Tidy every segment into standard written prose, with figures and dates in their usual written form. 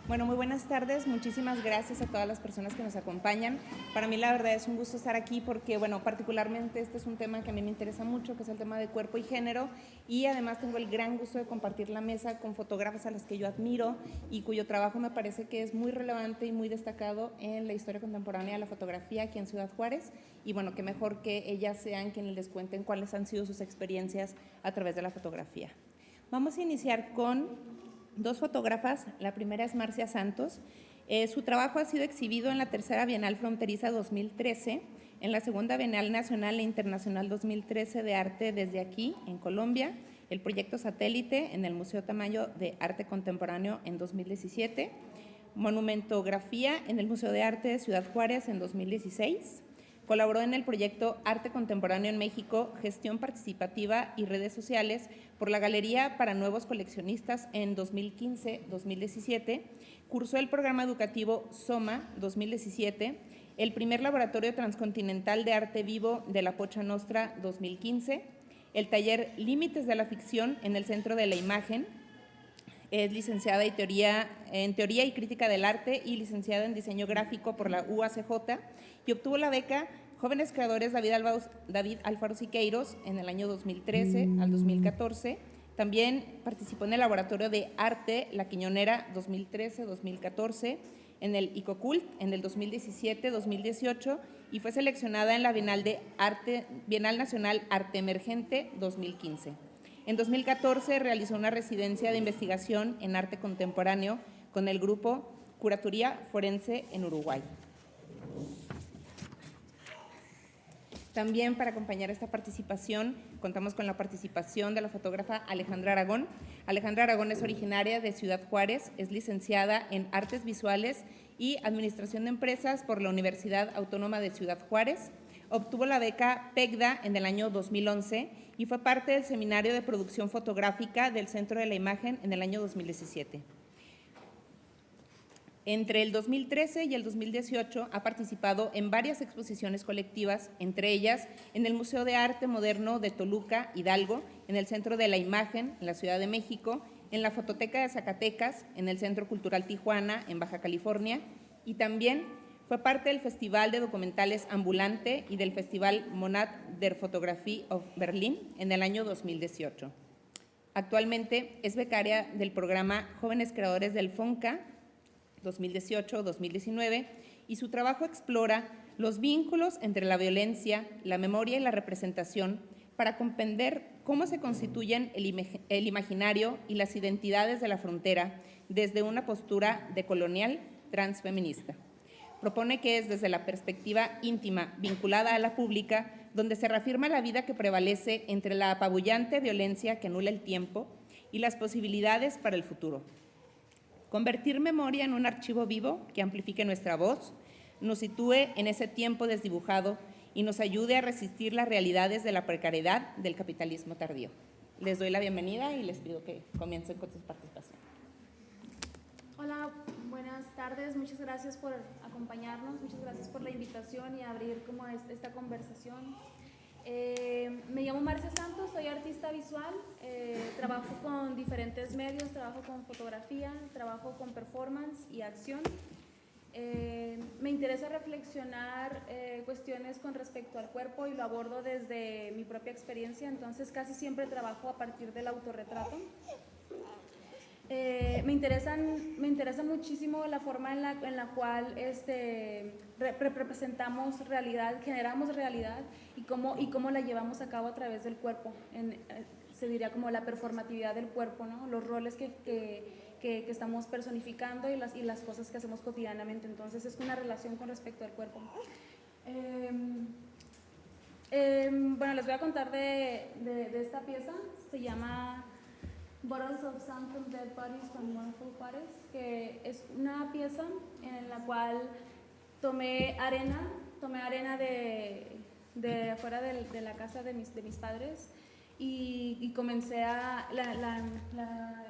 Bueno, muy buenas tardes. Muchísimas gracias a todas las personas que nos acompañan. Para mí la verdad es un gusto estar aquí porque, bueno, particularmente este es un tema que a mí me interesa mucho, que es el tema de cuerpo y género, y además tengo el gran gusto de compartir la mesa con fotógrafas a las que yo admiro y cuyo trabajo me parece que es muy relevante y muy destacado en la historia contemporánea de la fotografía aquí en Ciudad Juárez. Y bueno, qué mejor que ellas sean quienes les cuenten cuáles han sido sus experiencias a través de la fotografía. Vamos a iniciar con dos fotógrafas. La primera es Marcia Santos. Su trabajo ha sido exhibido en la tercera Bienal Fronteriza 2013, en la segunda Bienal Nacional e Internacional 2013 de Arte desde aquí, en Colombia, el proyecto Satélite en el Museo Tamayo de Arte Contemporáneo en 2017, Monumentografía en el Museo de Arte de Ciudad Juárez en 2016, colaboró en el proyecto Arte Contemporáneo en México, Gestión Participativa y Redes Sociales por la Galería para Nuevos Coleccionistas en 2015-2017, cursó el programa educativo SOMA 2017, el primer laboratorio transcontinental de arte vivo de la Pocha Nostra 2015, el taller Límites de la Ficción en el Centro de la Imagen. Es licenciada en Teoría y Crítica del Arte y licenciada en Diseño Gráfico por la UACJ y obtuvo la beca Jóvenes Creadores David Alfaro Siqueiros en el año 2013 al 2014. También participó en el Laboratorio de Arte La Quiñonera 2013-2014, en el ICOCULT en el 2017-2018 y fue seleccionada en la Bienal Nacional Arte Emergente 2015. En 2014 realizó una residencia de investigación en arte contemporáneo con el grupo Curatoría Forense en Uruguay. También para acompañar esta participación contamos con la participación de la fotógrafa Alejandra Aragón. Alejandra Aragón es originaria de Ciudad Juárez, es licenciada en Artes Visuales y Administración de Empresas por la Universidad Autónoma de Ciudad Juárez. Obtuvo la beca PECDA en el año 2011 y fue parte del Seminario de Producción Fotográfica del Centro de la Imagen en el año 2017. Entre el 2013 y el 2018 ha participado en varias exposiciones colectivas, entre ellas en el Museo de Arte Moderno de Toluca, Hidalgo, en el Centro de la Imagen, en la Ciudad de México, en la Fototeca de Zacatecas, en el Centro Cultural Tijuana, en Baja California, y también fue parte del Festival de Documentales Ambulante y del Festival Monat der Fotografie of Berlin en el año 2018. Actualmente es becaria del programa Jóvenes Creadores del FONCA 2018-2019 y su trabajo explora los vínculos entre la violencia, la memoria y la representación para comprender cómo se constituyen el imaginario y las identidades de la frontera desde una postura decolonial transfeminista. Propone que es desde la perspectiva íntima vinculada a la pública donde se reafirma la vida que prevalece entre la apabullante violencia que anula el tiempo y las posibilidades para el futuro. Convertir memoria en un archivo vivo que amplifique nuestra voz, nos sitúe en ese tiempo desdibujado y nos ayude a resistir las realidades de la precariedad del capitalismo tardío. Les doy la bienvenida y les pido que comiencen con sus participaciones. Hola, buenas tardes. Muchas gracias por acompañarnos, muchas gracias por la invitación y abrir como esta conversación. Me llamo Marcia Santos, soy artista visual, trabajo con diferentes medios, trabajo con fotografía, trabajo con performance y acción. Me interesa reflexionar cuestiones con respecto al cuerpo y lo abordo desde mi propia experiencia, entonces casi siempre trabajo a partir del autorretrato. Me interesa muchísimo la forma en la cual representamos realidad, generamos realidad y cómo la llevamos a cabo a través del cuerpo. Se diría como la performatividad del cuerpo, ¿no? Los roles que estamos personificando y las cosas que hacemos cotidianamente. Entonces es una relación con respecto al cuerpo. Bueno, les voy a contar de esta pieza. Se llama Bottles of Sand from Dead Bodies from Mournful Paris, que es una pieza en la cual tomé arena de afuera de la casa de mis padres y comencé la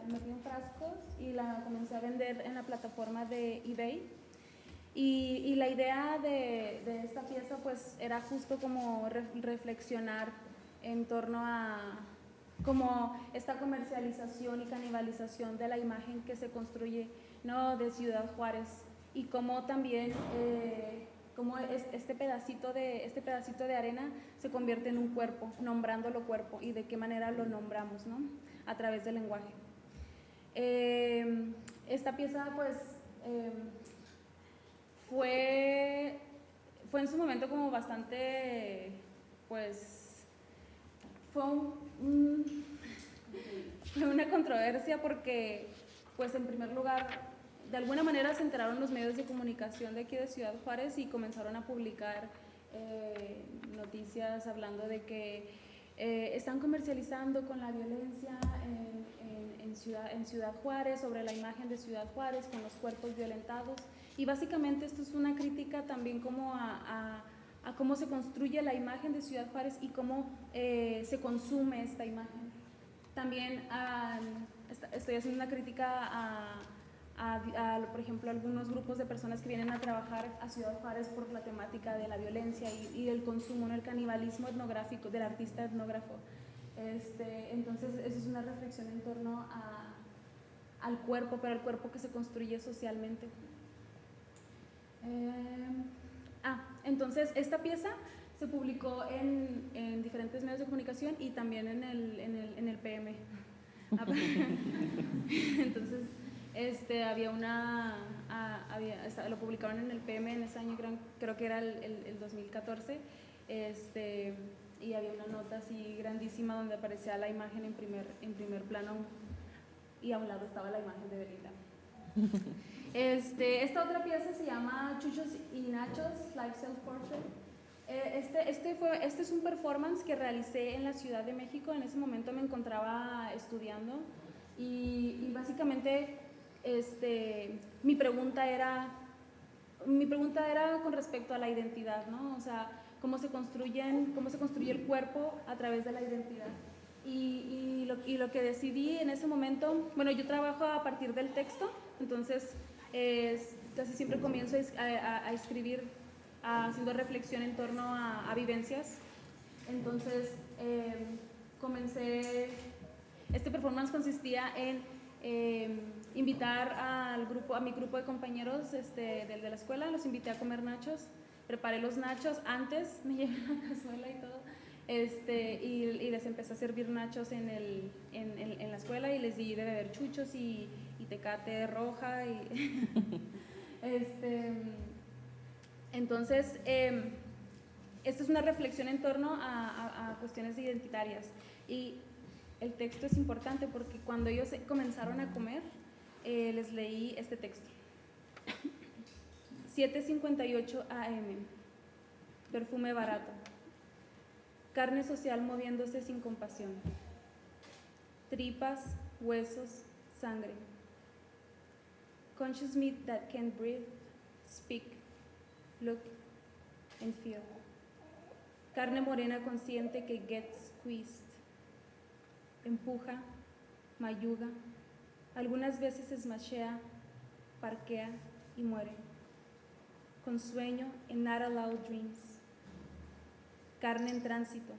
metí en frascos y la comencé a vender en la plataforma de eBay. Y la idea de esta pieza pues era justo como reflexionar en torno a como esta comercialización y canibalización de la imagen que se construye ¿no? De Ciudad Juárez, y cómo también cómo este pedacito de arena se convierte en un cuerpo, nombrándolo cuerpo, y de qué manera lo nombramos, ¿no? A través del lenguaje. Esta pieza pues fue en su momento como bastante, pues fue una controversia porque pues en primer lugar de alguna manera se enteraron los medios de comunicación de aquí de Ciudad Juárez y comenzaron a publicar noticias hablando de que están comercializando con la violencia en Ciudad Juárez, sobre la imagen de Ciudad Juárez con los cuerpos violentados, y básicamente esto es una crítica también como a cómo se construye la imagen de Ciudad Juárez y cómo se consume esta imagen. También estoy haciendo una crítica por ejemplo, algunos grupos de personas que vienen a trabajar a Ciudad Juárez por la temática de la violencia y el consumo, ¿no? El canibalismo etnográfico del artista etnógrafo. Entonces, eso es una reflexión en torno al cuerpo, pero al cuerpo que se construye socialmente. Entonces, esta pieza se publicó en diferentes medios de comunicación y también en el PM. Entonces, lo publicaron en el PM en ese año, creo que era el 2014, y había una nota así grandísima donde aparecía la imagen en primer plano y a un lado estaba la imagen de Belinda. Esta otra pieza se llama Chuchos y Nachos, Live Self Portrait. Este es un performance que realicé en la Ciudad de México. En ese momento me encontraba estudiando y básicamente mi pregunta era con respecto a la identidad, ¿no? O sea, cómo se construye el cuerpo a través de la identidad. Y lo que decidí en ese momento, bueno, yo trabajo a partir del texto, entonces casi siempre comienzo a escribir haciendo reflexión en torno a vivencias. Entonces este performance consistía en invitar a mi grupo de compañeros de la escuela, los invité a comer nachos, preparé los nachos antes, me llevé una cazuela y todo, y les empecé a servir nachos en la escuela y les di de beber chuchos y tecate roja y entonces esta es una reflexión en torno a cuestiones identitarias, y el texto es importante porque cuando ellos comenzaron a comer les leí este texto. 7:58 AM, perfume barato, carne social moviéndose sin compasión, tripas, huesos, sangre, conscious meat that can breathe, speak, look and feel, carne morena consciente que gets squeezed, empuja, mayuga, algunas veces smashea, parquea y muere, con sueño en not allowed dreams, carne en tránsito,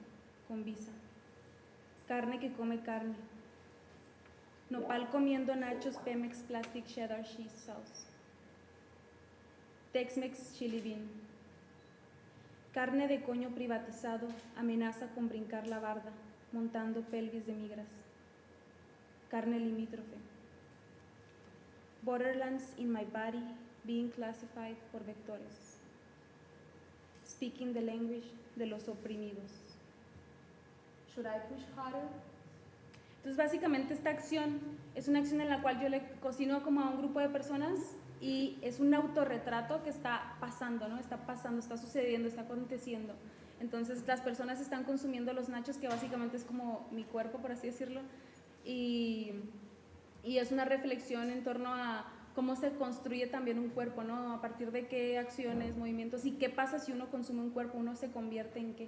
con visa, carne que come carne, nopal comiendo nachos Pemex plastic cheddar cheese sauce, Tex-Mex chili bean, carne de coño privatizado amenaza con brincar la barda, montando pelvis de migras, carne limítrofe, borderlands in my body being classified por vectores, speaking the language de los oprimidos. Should I push harder? Entonces básicamente esta acción es una acción en la cual yo le cocino como a un grupo de personas y es un autorretrato que está pasando, ¿no? Está pasando, está sucediendo, está aconteciendo. Entonces las personas están consumiendo los nachos, que básicamente es como mi cuerpo, por así decirlo, y es una reflexión en torno a cómo se construye también un cuerpo, ¿no? A partir de qué acciones, movimientos, y qué pasa si uno consume un cuerpo, uno se convierte en qué.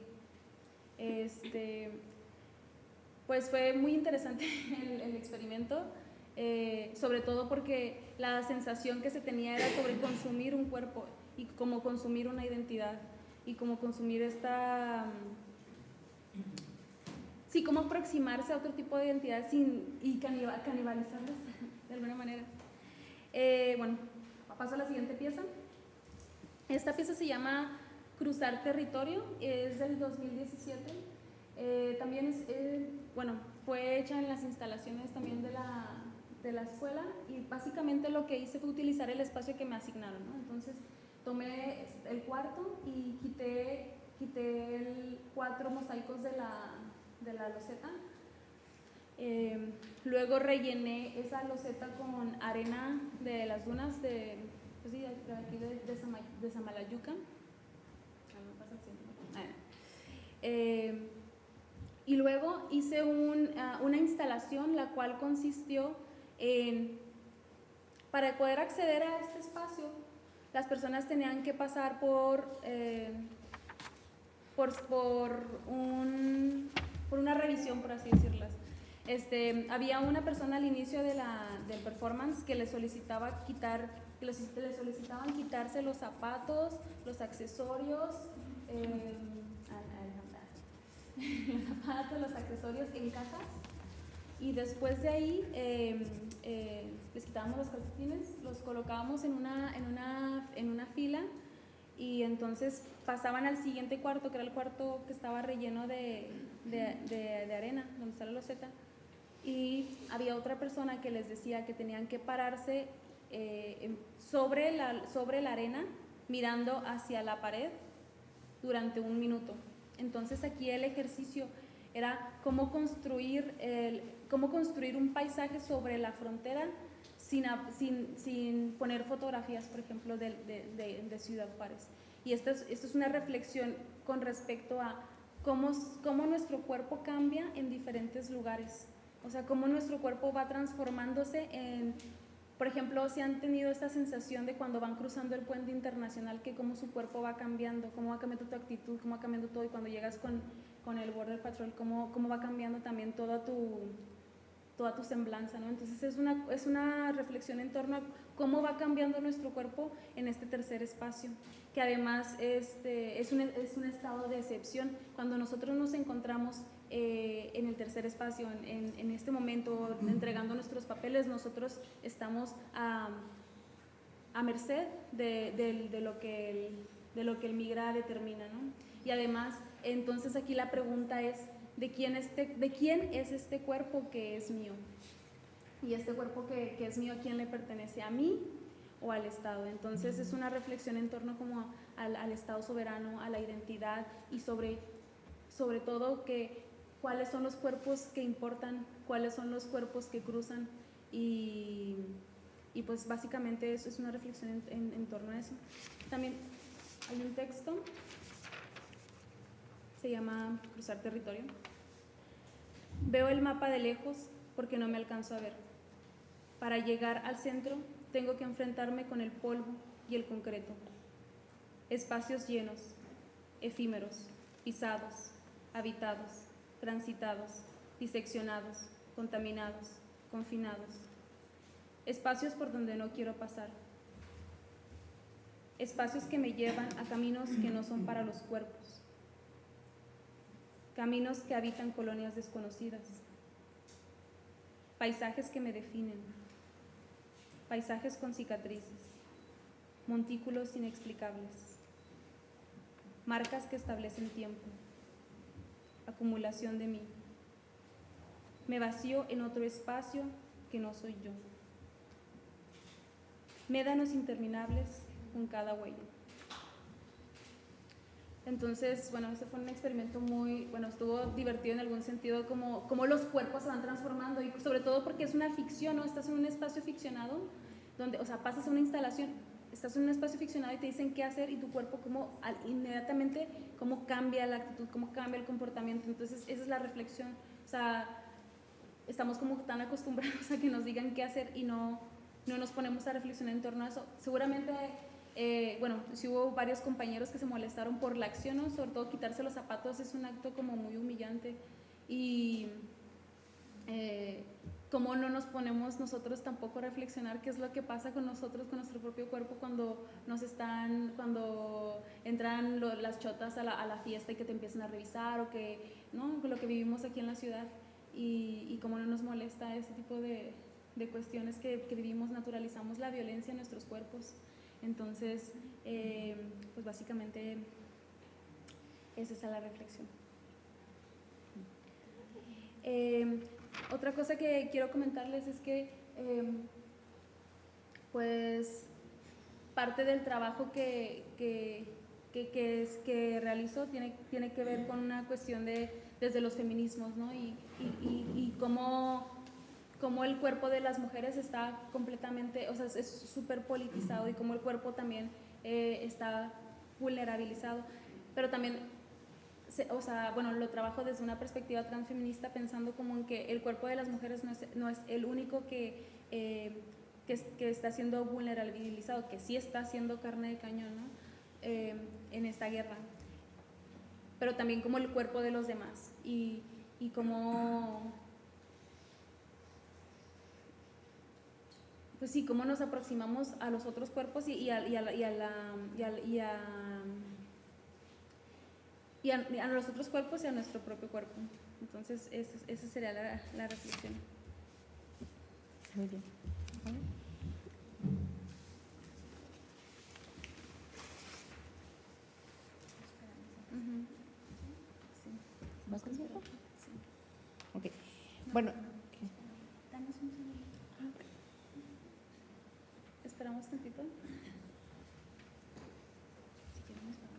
Pues fue muy interesante el experimento, sobre todo porque la sensación que se tenía era sobre consumir un cuerpo y cómo consumir una identidad y cómo consumir sí, cómo aproximarse a otro tipo de identidad y canibalizarlas de alguna manera. Bueno, paso a la siguiente pieza. Esta pieza se llama Cruzar Territorio, es del 2017. También bueno, fue hecha en las instalaciones también de la escuela, y básicamente lo que hice fue utilizar el espacio que me asignaron, ¿no? Entonces tomé el cuarto y quité 4 mosaicos de la loseta. Luego rellené esa loseta con arena de las dunas de aquí de Samalayuca. Y luego hice una instalación, la cual consistió en, para poder acceder a este espacio, las personas tenían que pasar por una revisión, por así decirlas. Había una persona al inicio del performance que le solicitaban quitarse los zapatos, los accesorios, los accesorios en cajas, y después de ahí les quitábamos los calcetines, los colocábamos en una fila, y entonces pasaban al siguiente cuarto, que era el cuarto que estaba relleno de arena, donde está la loseta, y había otra persona que les decía que tenían que pararse sobre la arena, mirando hacia la pared durante 1 minuto. Entonces aquí el ejercicio era cómo construir un paisaje sobre la frontera sin poner fotografías, por ejemplo, de Ciudad Juárez. Y esto es una reflexión con respecto a cómo nuestro cuerpo cambia en diferentes lugares. O sea, cómo nuestro cuerpo va transformándose por ejemplo, si han tenido esta sensación de cuando van cruzando el puente internacional, que cómo su cuerpo va cambiando, cómo va cambiando tu actitud, cómo va cambiando todo, y cuando llegas con el Border Patrol, cómo va cambiando también toda tu semblanza, ¿no? Entonces es una reflexión en torno a cómo va cambiando nuestro cuerpo en este tercer espacio, que además es un estado de excepción. Cuando nosotros nos encontramos en el tercer espacio, en este momento, entregando nuestros papeles, nosotros estamos a merced de lo que el migra determina, ¿no? Y además, entonces aquí la pregunta es, ¿de quién es este cuerpo que es mío? Y este cuerpo que es mío, ¿a quién le pertenece? ¿A mí o al Estado? Entonces es una reflexión en torno como al Estado soberano, a la identidad, y sobre todo cuáles son los cuerpos que importan, cuáles son los cuerpos que cruzan, y pues básicamente eso es una reflexión en torno a eso. También hay un texto, se llama Cruzar Territorio. Veo el mapa de lejos porque no me alcanzo a ver. Para llegar al centro tengo que enfrentarme con el polvo y el concreto. Espacios llenos, efímeros, pisados, habitados, transitados, diseccionados, contaminados, confinados. Espacios por donde no quiero pasar. Espacios que me llevan a caminos que no son para los cuerpos. Caminos que habitan colonias desconocidas. Paisajes que me definen. Paisajes con cicatrices. Montículos inexplicables. Marcas que establecen tiempo. Acumulación de mí. Me vacío en otro espacio que no soy yo. Médanos interminables con cada huella. Entonces, bueno, ese fue un experimento estuvo divertido en algún sentido, como los cuerpos se van transformando, y sobre todo porque es una ficción, ¿no? Estás en un espacio ficcionado, donde, o sea, pasas a una instalación, estás en un espacio ficcionado y te dicen qué hacer, y tu cuerpo inmediatamente cómo cambia la actitud, cómo cambia el comportamiento. Entonces esa es la reflexión. O sea, estamos como tan acostumbrados a que nos digan qué hacer y no nos ponemos a reflexionar en torno a eso. Seguramente, sí hubo varios compañeros que se molestaron por la acción, ¿no? Sobre todo quitarse los zapatos es un acto como muy humillante, y cómo no nos ponemos nosotros tampoco a reflexionar qué es lo que pasa con nosotros, con nuestro propio cuerpo, cuando entran las chotas a la fiesta y que te empiezan a revisar, o que, ¿no? Lo que vivimos aquí en la ciudad, y cómo no nos molesta ese tipo de de cuestiones que vivimos, naturalizamos la violencia en nuestros cuerpos. Entonces, pues básicamente esa es la reflexión. Otra cosa que quiero comentarles es que pues parte del trabajo que realizo tiene que ver con una cuestión desde los feminismos, ¿no? Y cómo el cuerpo de las mujeres está completamente, o sea, es súper politizado, y cómo el cuerpo también está vulnerabilizado, pero también, o sea, bueno, lo trabajo desde una perspectiva transfeminista, pensando como en que el cuerpo de las mujeres no es el único que está siendo vulnerabilizado, que sí está siendo carne de cañón, ¿no? En esta guerra, pero también como el cuerpo de los demás, y como, pues sí, cómo nos aproximamos a los otros cuerpos y a los otros cuerpos y a nuestro propio cuerpo. Entonces esa sería la reflexión. Muy bien. Sí. ¿Vas conmigo? Sí. Ok. Bueno. Danos un segundo. Esperamos tantito. Si quieren, nos vamos.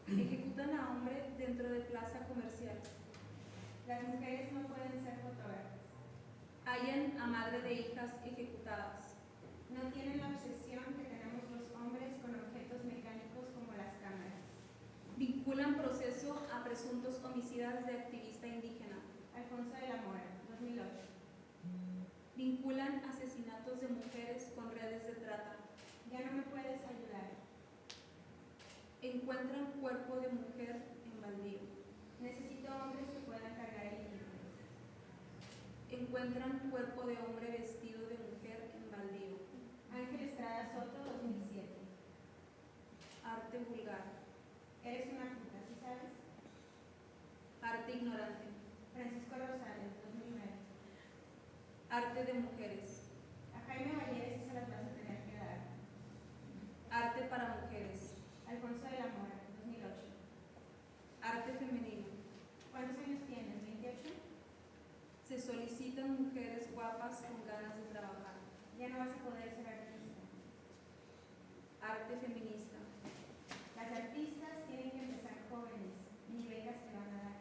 Ejecutan a hombre dentro de plaza comercial. Las mujeres no pueden ser fotógrafas. Hallan a madre de hijas ejecutadas. No tienen la obsesión que tenemos los hombres con objetos mecánicos como las cámaras. Vinculan proceso a presuntos homicidas de activista indígena. Alfonso de la Mora, 2008. Vinculan asesinatos de mujeres con redes de trata. Ya no me puedes ayudar. Encuentran cuerpo de mujer en baldío. Necesito hombres que puedan cargar el equipo. Encuentran cuerpo de hombre vestido de mujer en baldío. Ángel Estrada Soto, 2007. Arte vulgar. Eres una puta, ¿sí sabes? Arte ignorante. Francisco Rosales, 2009. Arte de mujeres. A Jaime Valleres sí se las vas a tener que dar. Arte para mujeres. Alfonso de la Mora, 2008. Arte femenino. ¿Cuántos años tienes? ¿28? Se solicitan mujeres guapas con ganas de trabajar. Ya no vas a poder ser artista. Arte feminista. Las artistas tienen que empezar jóvenes, ni becas te van a dar.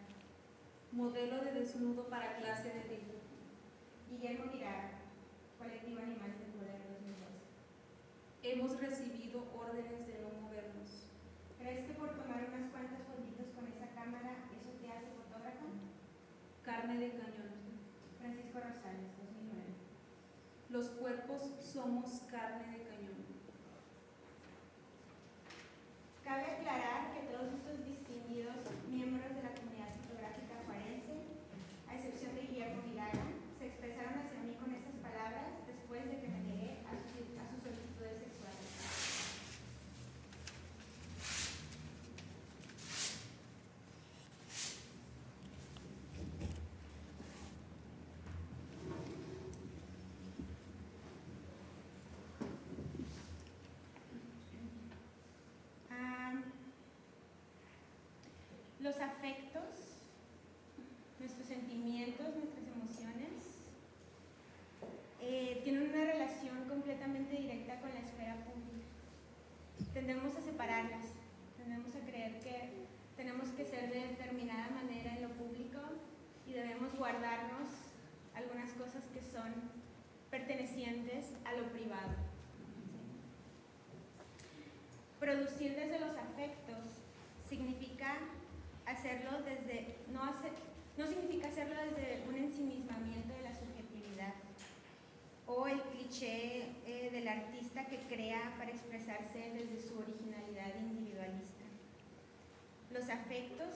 Modelo de desnudo para clase de dibujo. Guillermo Mirar, Colectivo Animales del Poder, 2012. Hemos recibido órdenes de no movernos. ¿Crees que por tomar unas cuantas fotitos con esa cámara eso te hace fotógrafo? Carne de cañón. Francisco Rosales, 2009. Los cuerpos somos carne de cañón. Cabe aclarar que todos estos distinguidos miembros de la comunidad fotográfica juarense, a excepción de Guillermo Miraga, se expresaron hacia mí con estas palabras después de que me negué a sus solicitudes sexuales. Los afectos, nuestros sentimientos, nuestras emociones, tienen una relación completamente directa con la esfera pública. Tendemos a separarlas, tendemos a creer que tenemos que ser de determinada manera en lo público y debemos guardarnos algunas cosas que son pertenecientes a lo privado. Producir desde los afectos significa hacerlo desde, no significa hacerlo desde un ensimismamiento de la subjetividad o el cliché del artista que crea para expresarse desde su originalidad individualista. Los afectos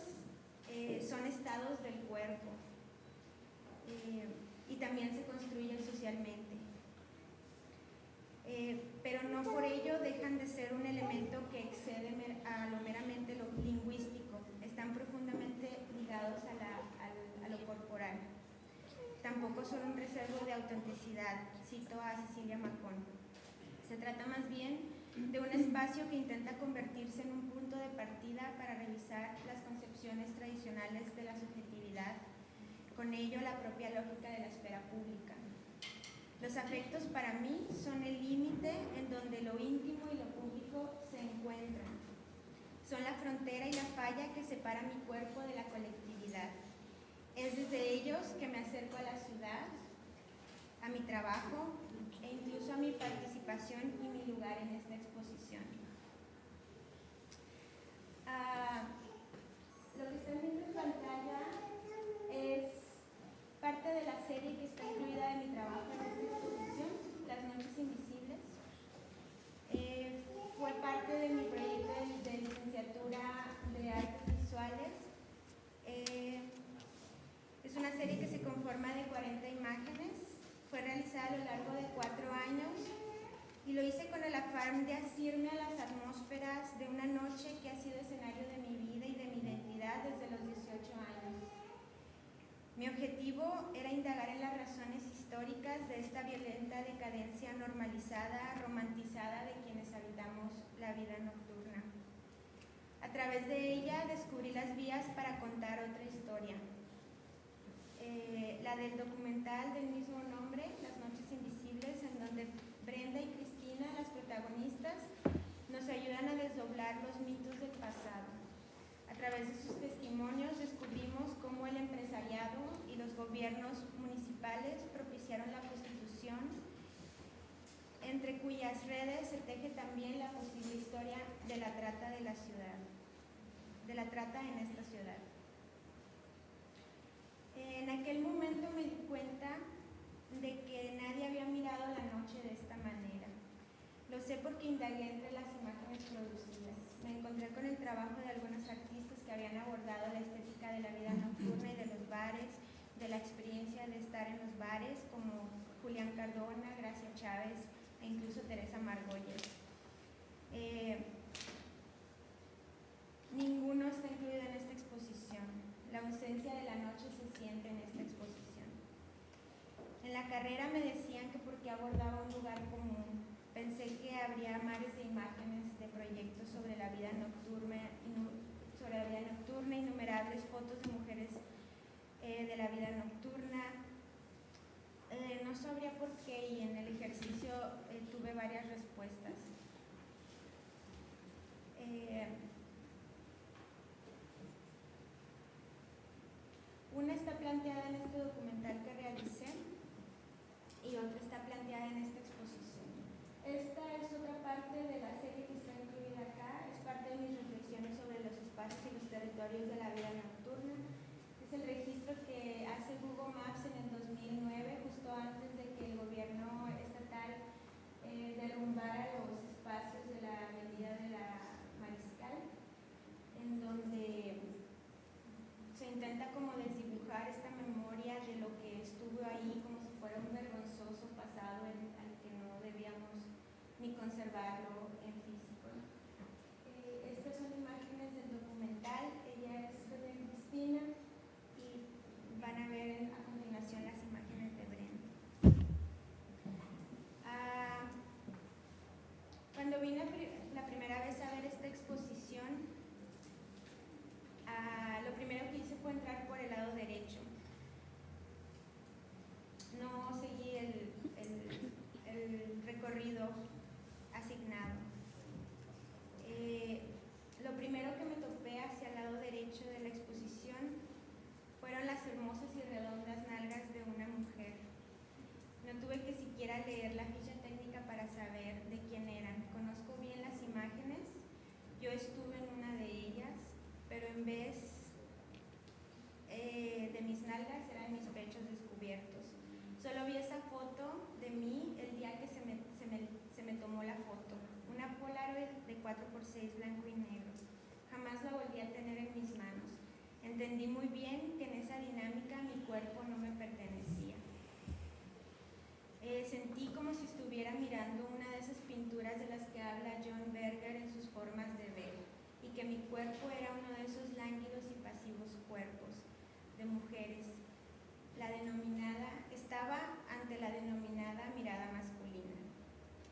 son estados del cuerpo y también se construyen socialmente. Pero no por ello dejan de ser un elemento que excede a lo meramente lo lingüístico. Están profundamente ligados a lo corporal. Tampoco son un reservo de autenticidad, cito a Cecilia Macón. Se trata más bien de un espacio que intenta convertirse en un punto de partida para revisar las concepciones tradicionales de la subjetividad, con ello la propia lógica de la esfera pública. Los afectos para mí son el límite en donde lo íntimo y lo público se encuentran. Son la frontera y la falla que separa mi cuerpo de la colectividad. Es desde ellos que me acerco a la ciudad, a mi trabajo e incluso a mi participación y mi lugar en esta exposición. Lo que están viendo en pantalla es parte de la serie que está incluida en mi trabajo en esta exposición, Las Noches Invisibles. Fue parte de mi proyecto de licenciatura de Artes Visuales. Es una serie que se conforma de 40 imágenes. Fue realizada a lo largo de 4 años y lo hice con el afán de asirme a las atmósferas de una noche que ha sido escenario de mi vida y de mi identidad desde los 18 años. Mi objetivo era indagar en las razones históricas de esta violenta decadencia normalizada, romantizada de quienes habitamos la vida nocturna. A través de ella descubrí las vías para contar otra historia. La del documental del mismo nombre, Las Noches Invisibles, en donde Brenda y Cristina, las protagonistas, nos ayudan a desdoblar los mitos del pasado. A través de sus testimonios descubrimos cómo el empresariado y los gobiernos municipales propiciaron la prostitución, entre cuyas redes se teje también la posible historia de la trata de la ciudad, de la trata en esta ciudad. En aquel momento me di cuenta de que nadie había mirado la noche de esta manera. Lo sé porque indagué entre las imágenes producidas. Me encontré con el trabajo de algunos artistas que habían abordado la estética de la vida nocturna y de los bares, de la experiencia de estar en los bares, como Julián Cardona, Gracia Chávez e incluso Teresa Margolles. Ninguno está incluido en esta exposición. La ausencia de la noche se siente en esta exposición. En la carrera me decían que porque abordaba un lugar común. Pensé que habría mares de imágenes de proyectos sobre la vida nocturna, innumerables fotos de mujeres de la vida nocturna. No sabría por qué y en el ejercicio tuve varias respuestas. Una está planteada en este documental que realicé y otra está planteada en esta exposición. Esta es otra parte de la serie que está incluida acá, es parte de mis reflexiones sobre los espacios y los territorios de la vida nocturna. Es el registro que hace Google Maps en el 2009, justo antes de que el gobierno estatal derrumbara los espacios de la avenida de la Mariscal, en donde se intenta como desdibujar esta memoria de lo que estuvo ahí como si fuera un vergonzoso pasado al que no debíamos ni conservarlo en físico. Estas son imágenes del documental. Ella es de Cristina y van a ver a continuación las imágenes de Brenda. de 4x6 blanco y negro. Jamás la volví a tener en mis manos. Entendí muy bien que en esa dinámica mi cuerpo no me pertenecía. Sentí como si estuviera mirando una de esas pinturas de las que habla John Berger en sus formas de ver, y que mi cuerpo era uno de esos lánguidos y pasivos cuerpos de mujeres. Estaba ante la denominada mirada masculina.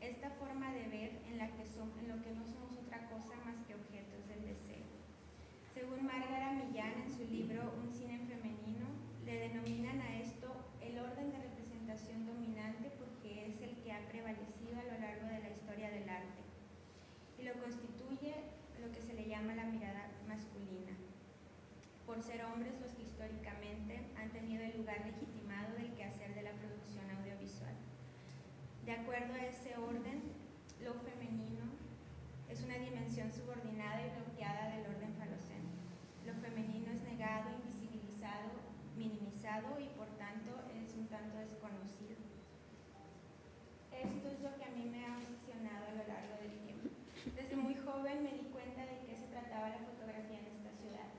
Esta forma de ver en lo que no somos otra cosa más que objetos del deseo. Según Márgara Millán, en su libro Un cine femenino, le denominan a esto el orden de representación dominante porque es el que ha prevalecido a lo largo de la historia del arte y lo constituye lo que se le llama la mirada masculina, por ser hombres los que históricamente han tenido el lugar legitimado del quehacer de la producción audiovisual. De acuerdo a ese orden, lo femenino es una dimensión subordinada y bloqueada del orden falocéntrico. Lo femenino es negado, invisibilizado, minimizado y por tanto es un tanto desconocido. Esto es lo que a mí me ha obsesionado a lo largo del tiempo. Desde muy joven me di cuenta de qué se trataba la fotografía en esta ciudad.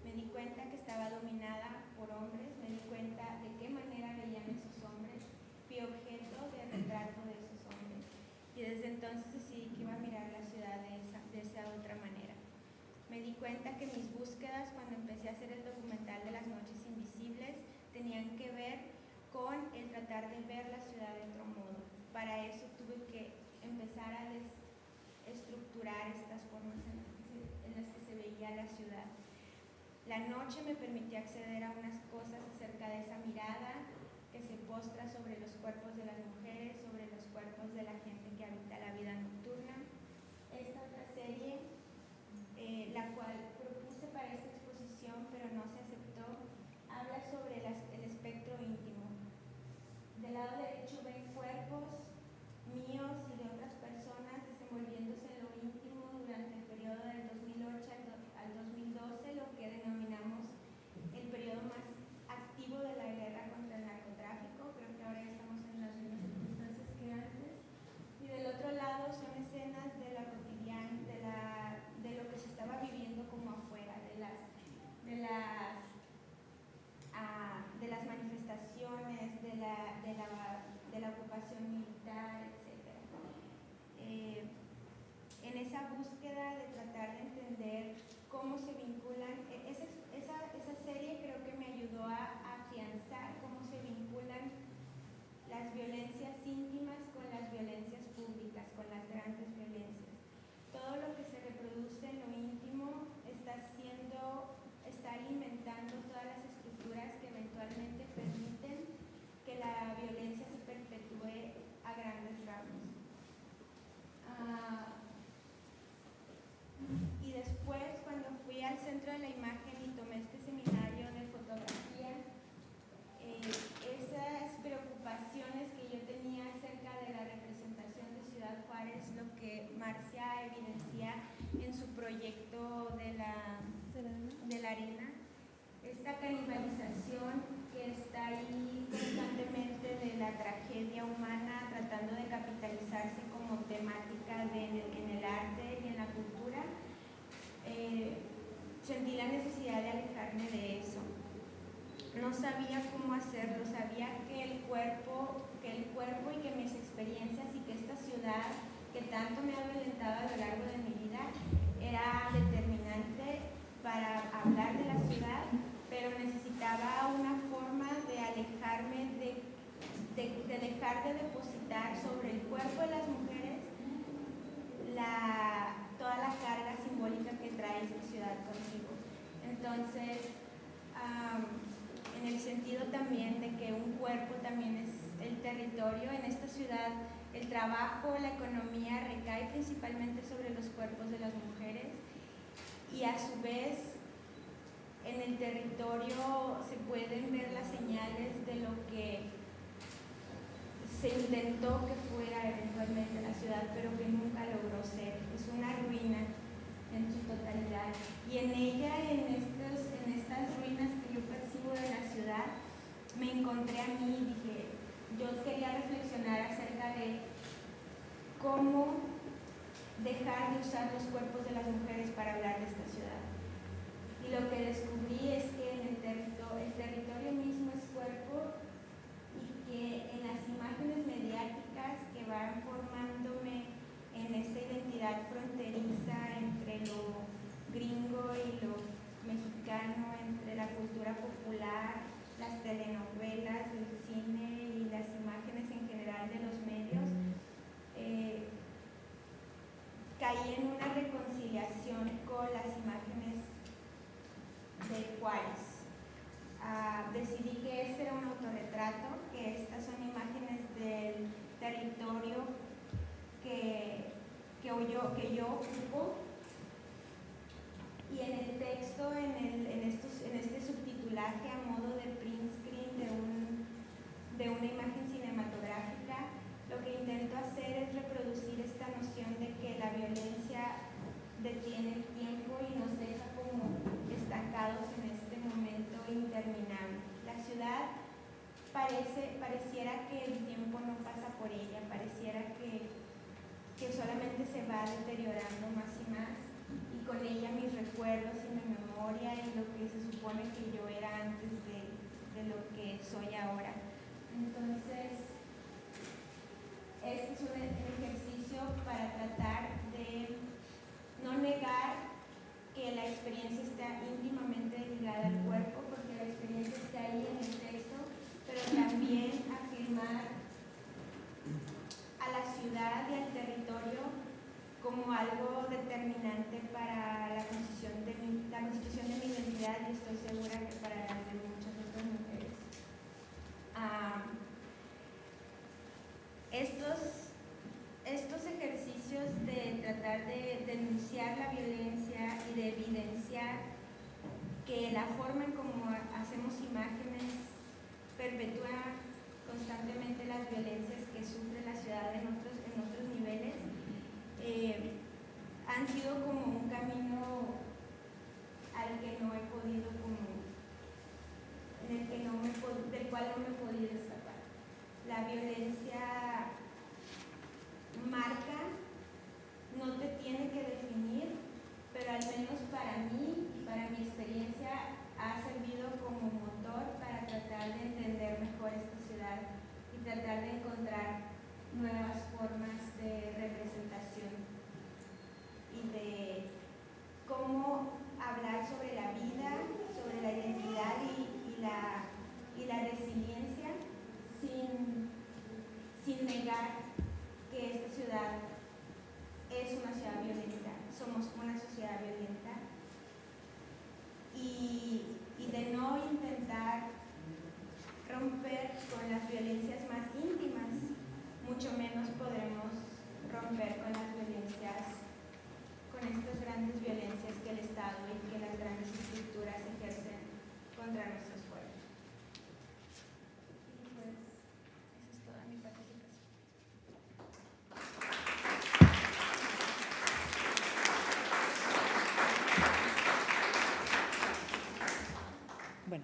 Me di cuenta que estaba dominada por hombres, me di cuenta de qué manera veían esos hombres, fui objeto de retrato de esos hombres y desde entonces decidí que iba a mirar la ciudad de esa otra manera. Me di cuenta que mis búsquedas cuando empecé a hacer el documental de las noches invisibles tenían que ver con el tratar de ver la ciudad de otro modo. Para eso tuve que empezar a estructurar estas formas en las que se veía la ciudad. La noche me permitió acceder a unas cosas acerca de esa mirada que se postra sobre los cuerpos de las mujeres, sobre los cuerpos de la gente que habita la vida nocturna. Esta otra serie, la cual propuse para esta exposición pero no se aceptó, habla sobre el espectro íntimo. Del lado derecho ven cuerpos míos y de otras personas desenvolviéndose en lo íntimo durante el periodo del 2008 al 2012, lo que denominamos el periodo más activo de la guerra contra el narcotráfico. Creo que ahora estamos en las mismas circunstancias que antes. Y del otro lado son escenas de la cotidiana, de lo que se estaba viviendo como afuera, de las manifestaciones, de la ocupación militar, etc. En esa búsqueda de tratar de entender cómo se vinculan, esa serie creo que me ayudó a afianzar cómo se vinculan las violencias íntimas con las violencias públicas, con las grandes violencias. Todo lo que se reproduce en lo íntimo está alimentando todas las estructuras que eventualmente permiten que la violencia se perpetúe a grandes rasgos. Y después, cuando fui al Centro de la Imagen y tomé este seminario de fotografía, esas preocupaciones que yo tenía acerca de la representación de Ciudad Juárez, lo que Marcia evidencia en su proyecto de la arena, esta canibalización que está ahí constantemente de la tragedia humana tratando de capitalizarse como temática en el arte y en la cultura, sentí la necesidad de alejarme de eso. No sabía cómo hacerlo, sabía que el cuerpo y que mis experiencias y que esta ciudad que tanto me ha violentado a lo largo de mi vida era determinante para hablar de la ciudad, pero necesitaba una forma de alejarme, de dejar de depositar sobre el cuerpo de las mujeres toda la carga simbólica que trae esta ciudad consigo. Entonces, en el sentido también de que un cuerpo también es el territorio, en esta ciudad el trabajo, la economía recae principalmente sobre los cuerpos de las mujeres y a su vez en el territorio se pueden ver las señales de lo que se intentó que fuera eventualmente la ciudad, pero que nunca logró ser. Es una ruina en su totalidad. Y en ella, en estas ruinas que yo percibo de la ciudad, me encontré a mí y dije, yo quería reflexionar acerca de cómo dejar de imágenes de Juárez. Decidí que este era un autorretrato, que estas son imágenes del territorio que yo ocupo, y en el texto, en este subtitulaje a modo de print screen de una imagen cinematográfica, lo que intento hacer es reproducir esta noción de que la violencia detiene el tiempo y nos deja como estancados en este momento interminable. La ciudad pareciera que el tiempo no pasa por ella, pareciera que solamente se va deteriorando más y más, y con ella mis recuerdos y mi memoria y lo que se supone que yo era antes de lo que soy ahora. Entonces, este es un ejercicio para tratar de no negar que la experiencia está íntimamente ligada al cuerpo, porque la experiencia está ahí en el texto, pero también afirmar a la ciudad y al territorio como algo determinante para la constitución de mi identidad, y estoy segura que para la de muchas otras mujeres. Estos ejercicios de tratar de denunciar la violencia y de evidenciar que la forma en cómo hacemos imágenes perpetúa constantemente las violencias que sufre la ciudad en otros niveles, han sido como un camino al que no he podido del cual no me he podido escapar. La violencia marca, no te tiene que definir, pero al menos para mí y para mi experiencia ha servido como motor para tratar de entender mejor esta ciudad y tratar de encontrar nuevas formas de representación y de cómo hablar sobre la vida, sobre la identidad y la resiliencia sin negar que esta ciudad es una ciudad violenta, somos una sociedad violenta, y de no intentar romper con las violencias más íntimas, mucho menos podremos romper con las violencias, con estas grandes violencias que el Estado y que las grandes estructuras ejercen contra nuestros pueblos. Y pues, esa es toda mi participación. Bueno,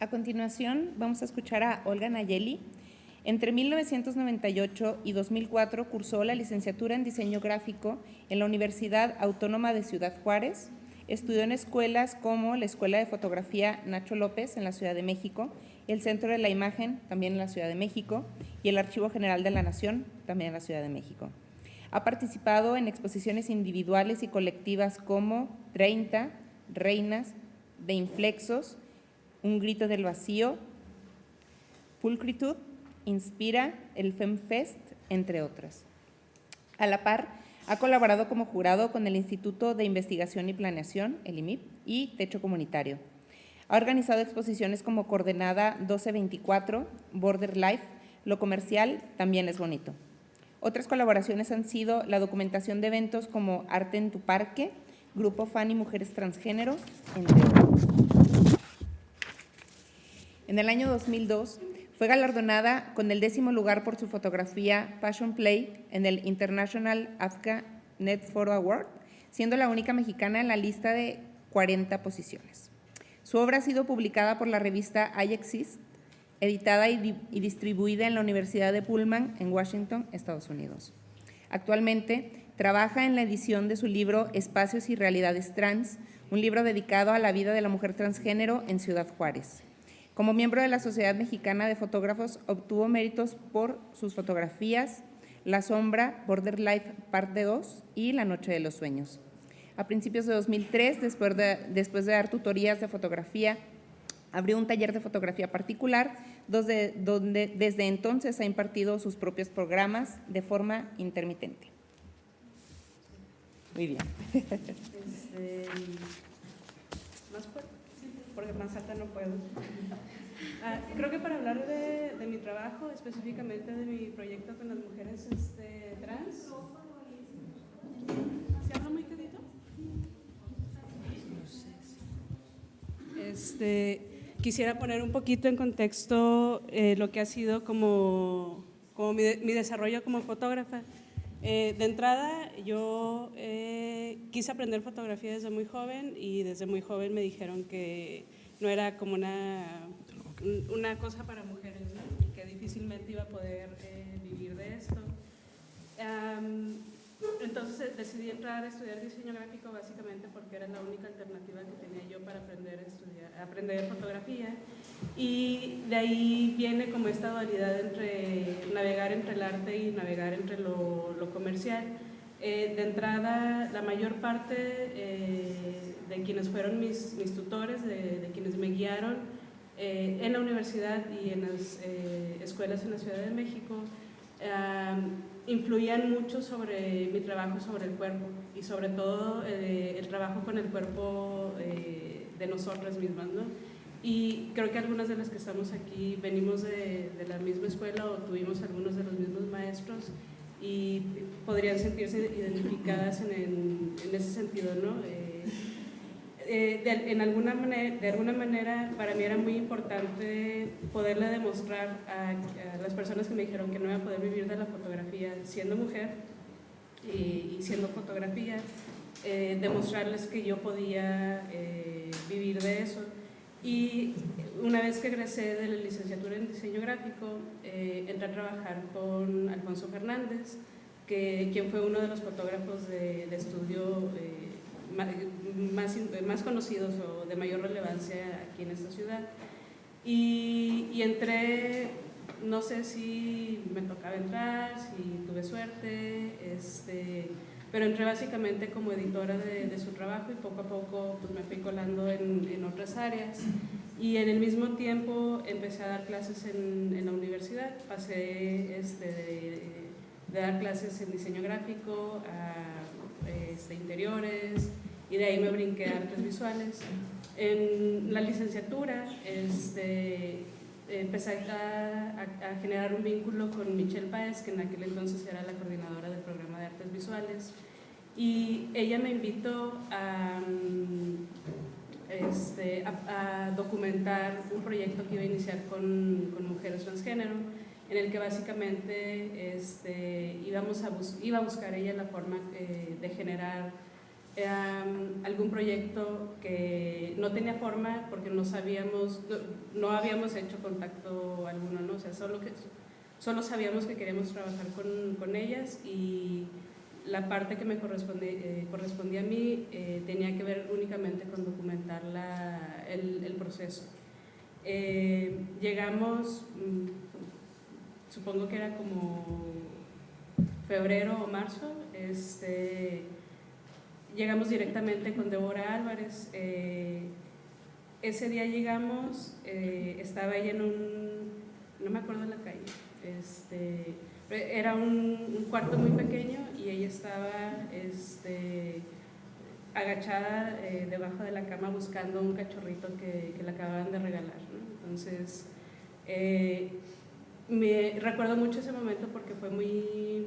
a continuación vamos a escuchar a Olga Nayeli. Entre 1998 y 2004 cursó la licenciatura en Diseño Gráfico en la Universidad Autónoma de Ciudad Juárez. Estudió en escuelas como la Escuela de Fotografía Nacho López en la Ciudad de México, el Centro de la Imagen también en la Ciudad de México y el Archivo General de la Nación también en la Ciudad de México. Ha participado en exposiciones individuales y colectivas como 30, Reinas, De Inflexos, Un Grito del Vacío, Pulcritud, Inspira, el FemFest, entre otras. A la par, ha colaborado como jurado con el Instituto de Investigación y Planeación, el IMIP, y Techo Comunitario. Ha organizado exposiciones como Coordenada 1224, Border Life, Lo Comercial también es bonito. Otras colaboraciones han sido la documentación de eventos como Arte en tu Parque, Grupo Fan y Mujeres Transgénero, entre otros. En el año 2002, fue galardonada con el 10º lugar por su fotografía Passion Play en el International Africa Net Photo Award, siendo la única mexicana en la lista de 40 posiciones. Su obra ha sido publicada por la revista I Exist, editada y distribuida en la Universidad de Pullman en Washington, Estados Unidos. Actualmente trabaja en la edición de su libro Espacios y Realidades Trans, un libro dedicado a la vida de la mujer transgénero en Ciudad Juárez. Como miembro de la Sociedad Mexicana de Fotógrafos, obtuvo méritos por sus fotografías La Sombra, Border Life Parte 2 y La Noche de los Sueños. A principios de 2003, después de dar tutorías de fotografía, abrió un taller de fotografía particular, donde desde entonces ha impartido sus propios programas de forma intermitente. Muy bien. Más fuerte, porque más alta no puedo. Creo que para hablar de mi trabajo, específicamente de mi proyecto con las mujeres trans. ¿Se habla muy quedito? Quisiera poner un poquito en contexto lo que ha sido como mi desarrollo como fotógrafa. De entrada, yo quise aprender fotografía desde muy joven y desde muy joven me dijeron que no era como una cosa para mujeres, ¿no? Y que difícilmente iba a poder vivir de esto. Entonces decidí entrar a estudiar diseño gráfico básicamente porque era la única alternativa que tenía yo para aprender fotografía, y de ahí viene como esta dualidad entre navegar entre el arte y navegar entre lo comercial. De entrada, la mayor parte de quienes fueron mis tutores, de quienes me guiaron en la universidad y en las escuelas en la Ciudad de México, influían mucho sobre mi trabajo sobre el cuerpo y sobre todo el trabajo con el cuerpo de nosotras mismas, ¿no? Y creo que algunas de las que estamos aquí venimos de la misma escuela o tuvimos algunos de los mismos maestros y podrían sentirse identificadas en ese sentido, ¿no? De alguna manera para mí era muy importante poderle demostrar a las personas que me dijeron que no iba a poder vivir de la fotografía siendo mujer y siendo fotografía, demostrarles que yo podía vivir de eso. Y una vez que egresé de la licenciatura en diseño gráfico, entré a trabajar con Alfonso Fernández, quien fue uno de los fotógrafos de estudio más conocidos o de mayor relevancia aquí en esta ciudad. Y entré, no sé si me tocaba entrar, si tuve suerte, pero entré básicamente como editora de su trabajo y poco a poco pues, me fui colando en otras áreas. Y en el mismo tiempo empecé a dar clases en la universidad. Pasé de dar clases en diseño gráfico a interiores, y de ahí me brinqué a artes visuales. En la licenciatura empecé a generar un vínculo con Michelle Páez, que en aquel entonces era la coordinadora del programa de artes visuales, y ella me invitó a documentar un proyecto que iba a iniciar con mujeres transgénero, en el que básicamente iba a buscar ella la forma de generar algún proyecto que no tenía forma porque no habíamos hecho contacto alguno, ¿no? O sea, solo sabíamos que queríamos trabajar con ellas, y la parte que me correspondía a mí tenía que ver únicamente con documentar el proceso. Llegamos, supongo que era como febrero o marzo, llegamos directamente con Débora Álvarez. Ese día llegamos, estaba ella no me acuerdo de la calle, era un cuarto muy pequeño y ella estaba agachada debajo de la cama buscando un cachorrito que le acababan de regalar, ¿no? Entonces, me recuerdo mucho ese momento porque fue muy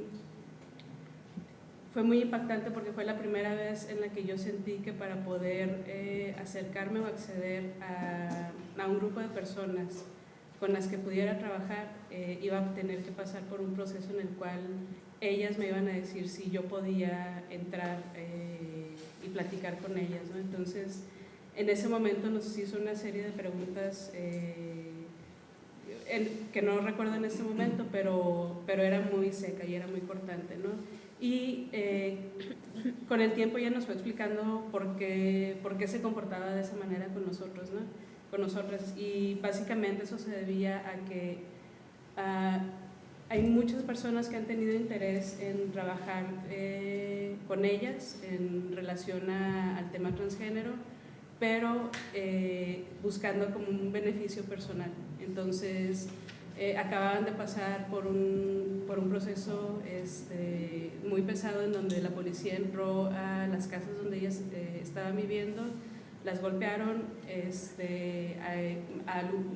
impactante, porque fue la primera vez en la que yo sentí que para poder acercarme o acceder a un grupo de personas con las que pudiera trabajar, iba a tener que pasar por un proceso en el cual ellas me iban a decir si yo podía entrar y platicar con ellas, ¿no? Entonces, en ese momento nos hizo una serie de preguntas que no recuerdo en este momento, pero era muy seca y era muy cortante, ¿no? Y con el tiempo ella nos fue explicando por qué se comportaba de esa manera con nosotros, ¿no? Con nosotras, y básicamente eso se debía a que hay muchas personas que han tenido interés en trabajar con ellas en relación al tema transgénero, pero buscando como un beneficio personal. Entonces acababan de pasar por un por un proceso muy pesado en donde la policía entró a las casas donde ellas estaban viviendo, las golpearon,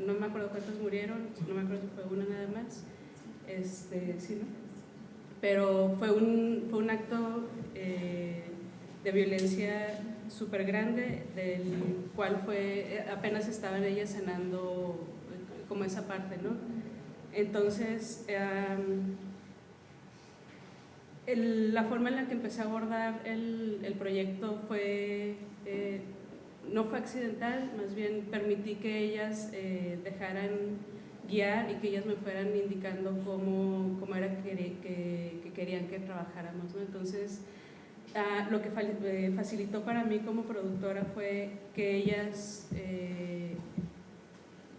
no me acuerdo cuántos murieron, no me acuerdo si fue una nada más, sí, ¿no? Pero fue un acto de violencia súper grande, del cual apenas estaban ellas sanando como esa parte, ¿no? Entonces, la forma en la que empecé a abordar el proyecto no fue accidental, más bien permití que ellas dejaran guiar y que ellas me fueran indicando cómo era que querían que trabajáramos, ¿no? Entonces, lo que facilitó para mí como productora fue que ellas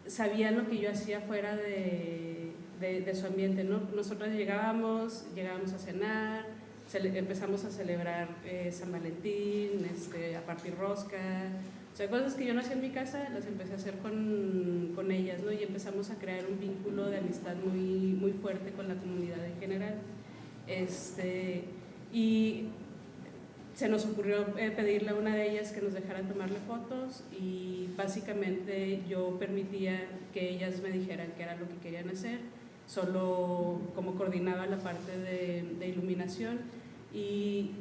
sabían lo que yo hacía fuera de su ambiente, ¿no? Nosotras llegábamos a cenar, empezamos a celebrar San Valentín, a partir rosca, o sea, cosas que yo no hacía en mi casa, las empecé a hacer con ellas, ¿no? Y empezamos a crear un vínculo de amistad muy, muy fuerte con la comunidad en general. Y se nos ocurrió pedirle a una de ellas que nos dejara tomarle fotos y básicamente yo permitía que ellas me dijeran qué era lo que querían hacer, solo como coordinaba la parte de iluminación y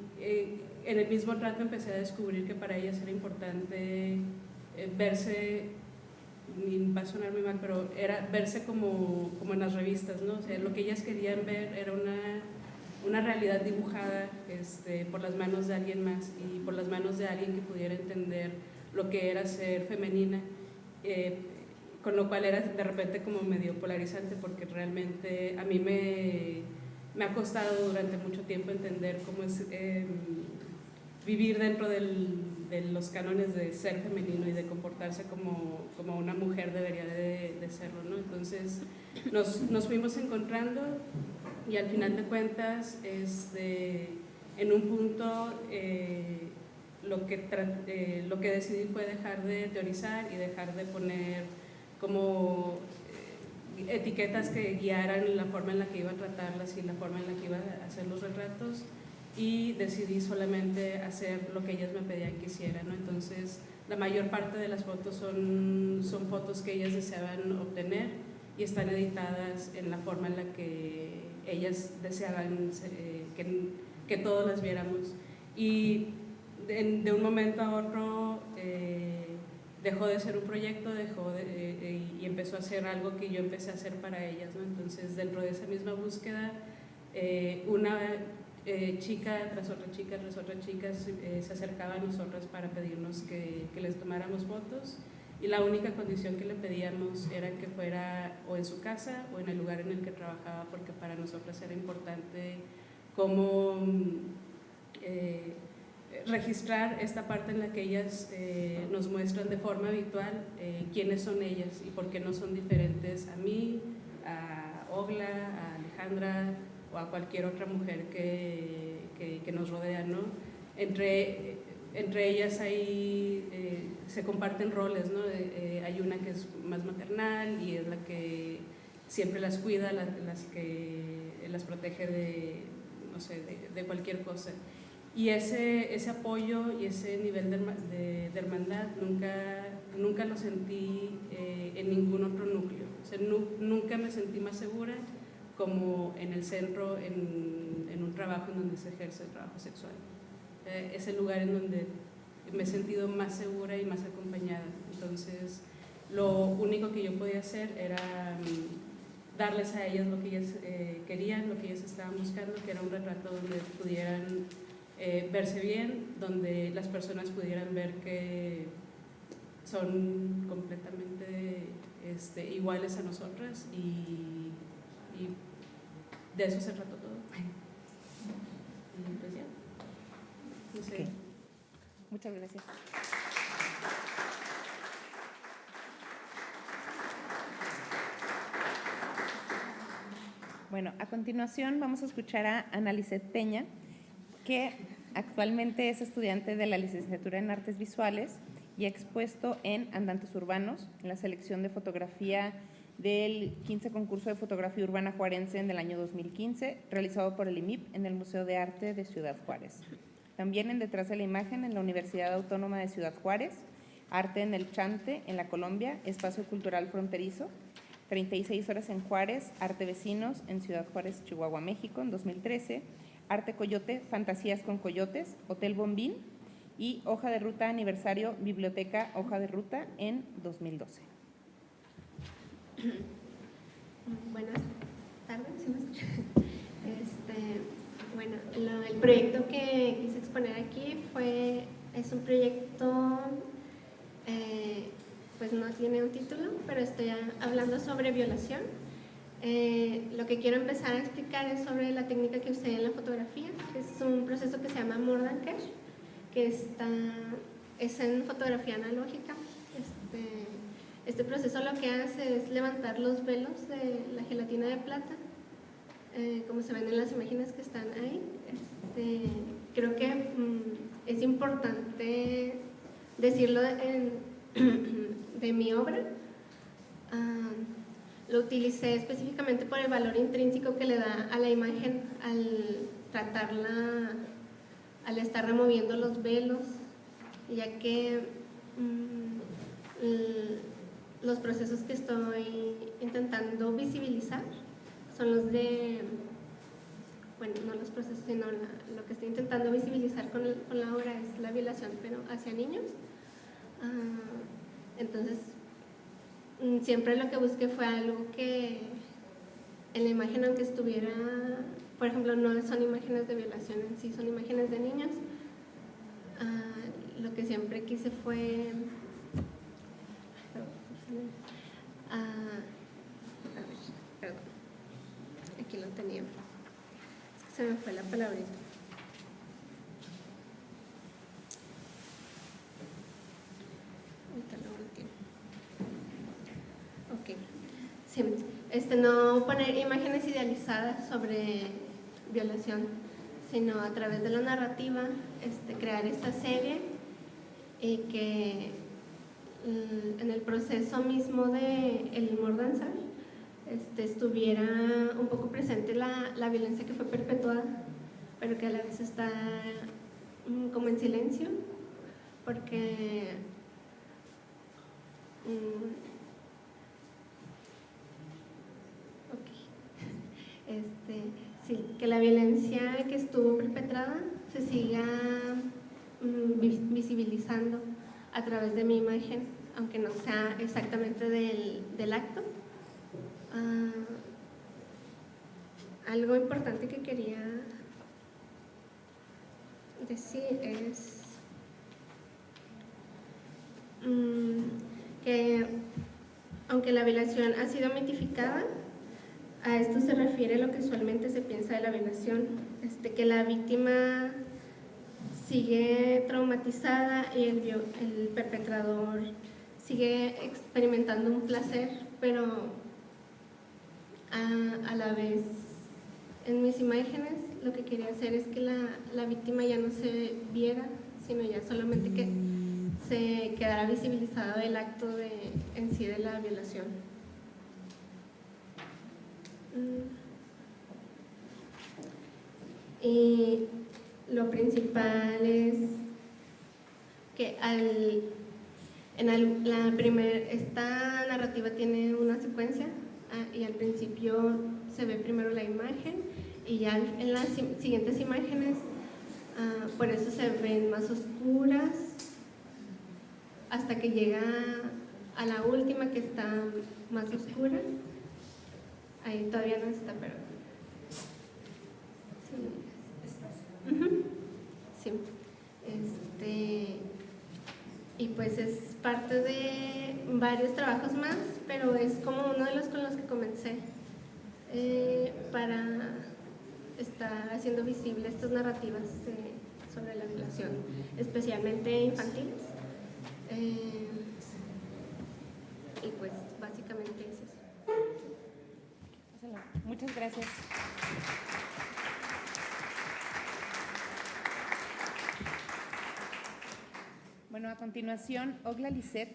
en el mismo rato empecé a descubrir que para ellas era importante verse, va a sonar muy mal, pero era verse como en las revistas, ¿no? O sea, lo que ellas querían ver era una realidad dibujada por las manos de alguien más y por las manos de alguien que pudiera entender lo que era ser femenina, con lo cual era de repente como medio polarizante porque realmente a mí me ha costado durante mucho tiempo entender cómo es vivir dentro de los cánones de ser femenino y de comportarse como una mujer debería de serlo, ¿no? Entonces nos fuimos encontrando y al final de cuentas en un punto lo que decidí fue dejar de teorizar y dejar de poner como etiquetas que guiaran la forma en la que iba a tratarlas y la forma en la que iba a hacer los retratos y decidí solamente hacer lo que ellas me pedían que hiciera, ¿no? Entonces la mayor parte de las fotos son fotos que ellas deseaban obtener y están editadas en la forma en la que ellas deseaban que todos las viéramos y de un momento a otro dejó de ser un proyecto y empezó a ser algo que yo empecé a hacer para ellas, ¿no? Entonces dentro de esa misma búsqueda una chica tras otra chica se acercaba a nosotras para pedirnos que les tomáramos fotos y la única condición que le pedíamos era que fuera o en su casa o en el lugar en el que trabajaba porque para nosotras era importante cómo registrar esta parte en la que ellas nos muestran de forma habitual quiénes son ellas y por qué no son diferentes a mí, a Ogla, a Alejandra o a cualquier otra mujer que nos rodea, ¿no? Entre ellas se comparten roles, ¿no? Hay una que es más maternal y es la que siempre las cuida, las que las protege de, no sé, de cualquier cosa. Y ese apoyo y ese nivel de hermandad nunca lo sentí en ningún otro núcleo. O sea, nunca me sentí más segura como en el centro, en un trabajo en donde se ejerce el trabajo sexual. Es el lugar en donde me he sentido más segura y más acompañada. Entonces, lo único que yo podía hacer era darles a ellas lo que ellas querían, lo que ellas estaban buscando, que era un retrato donde pudieran verse bien, donde las personas pudieran ver que son completamente iguales a nosotras y de eso se trató todo. Y pues ya. No sé. Okay. Muchas gracias. Bueno, a continuación vamos a escuchar a Ana Lisset Peña, que actualmente es estudiante de la licenciatura en Artes Visuales y ha expuesto en Andantes Urbanos, en la selección de fotografía del 15 concurso de fotografía urbana juarense en el año 2015, realizado por el IMIP en el Museo de Arte de Ciudad Juárez. También en Detrás de la Imagen en la Universidad Autónoma de Ciudad Juárez, Arte en el Chante en la Colombia, Espacio Cultural Fronterizo, 36 horas en Juárez, Arte Vecinos en Ciudad Juárez, Chihuahua, México, en 2013, Arte Coyote, Fantasías con Coyotes, Hotel Bombín y Hoja de Ruta Aniversario, Biblioteca Hoja de Ruta en 2012. Buenas tardes, ¿sí me escuchan? Bueno, el proyecto que quise exponer aquí es un proyecto, pues no tiene un título, pero estoy hablando sobre violación. Lo que quiero empezar a explicar es sobre la técnica que usé en la fotografía, que es un proceso que se llama Mordanker, que es en fotografía analógica. Este proceso lo que hace es levantar los velos de la gelatina de plata, como se ven en las imágenes que están ahí. Creo que es importante decirlo de mi obra. Lo utilicé específicamente por el valor intrínseco que le da a la imagen al tratarla, al estar removiendo los velos, ya que los procesos que estoy intentando visibilizar son los de, bueno, no los procesos, sino lo que estoy intentando visibilizar con la obra es la violación, pero hacia niños. Entonces, siempre lo que busqué fue algo que en la imagen, aunque estuviera, por ejemplo, no son imágenes de violación en sí, son imágenes de niños. Lo que siempre quise fue perdón, aquí lo tenía, es que se me fue la palabrita. Ahorita lo entiendo. Ok, sí, no poner imágenes idealizadas sobre violación, sino a través de la narrativa, crear esta serie y que en el proceso mismo de el mordanzar estuviera un poco presente la violencia que fue perpetuada, pero que a la vez está como en silencio, porque sí, que la violencia que estuvo perpetrada se siga visibilizando a través de mi imagen, aunque no sea exactamente del acto. Algo importante que quería decir es que aunque la violación ha sido mitificada, a esto se refiere lo que usualmente se piensa de la violación, que la víctima sigue traumatizada y el perpetrador sigue experimentando un placer, pero a la vez en mis imágenes lo que quería hacer es que la víctima ya no se viera, sino ya solamente que se quedara visibilizado el acto en sí de la violación. Y lo principal es que esta narrativa tiene una secuencia y al principio se ve primero la imagen y ya en las siguientes imágenes por eso se ven más oscuras hasta que llega a la última que está más oscura. Ahí todavía no está, pero sí. Y pues es parte de varios trabajos más, pero es como uno de los con los que comencé para estar haciendo visible estas narrativas sobre la violación, especialmente infantiles. Y pues básicamente es eso. Muchas gracias. Bueno, a continuación, Ogla Lisset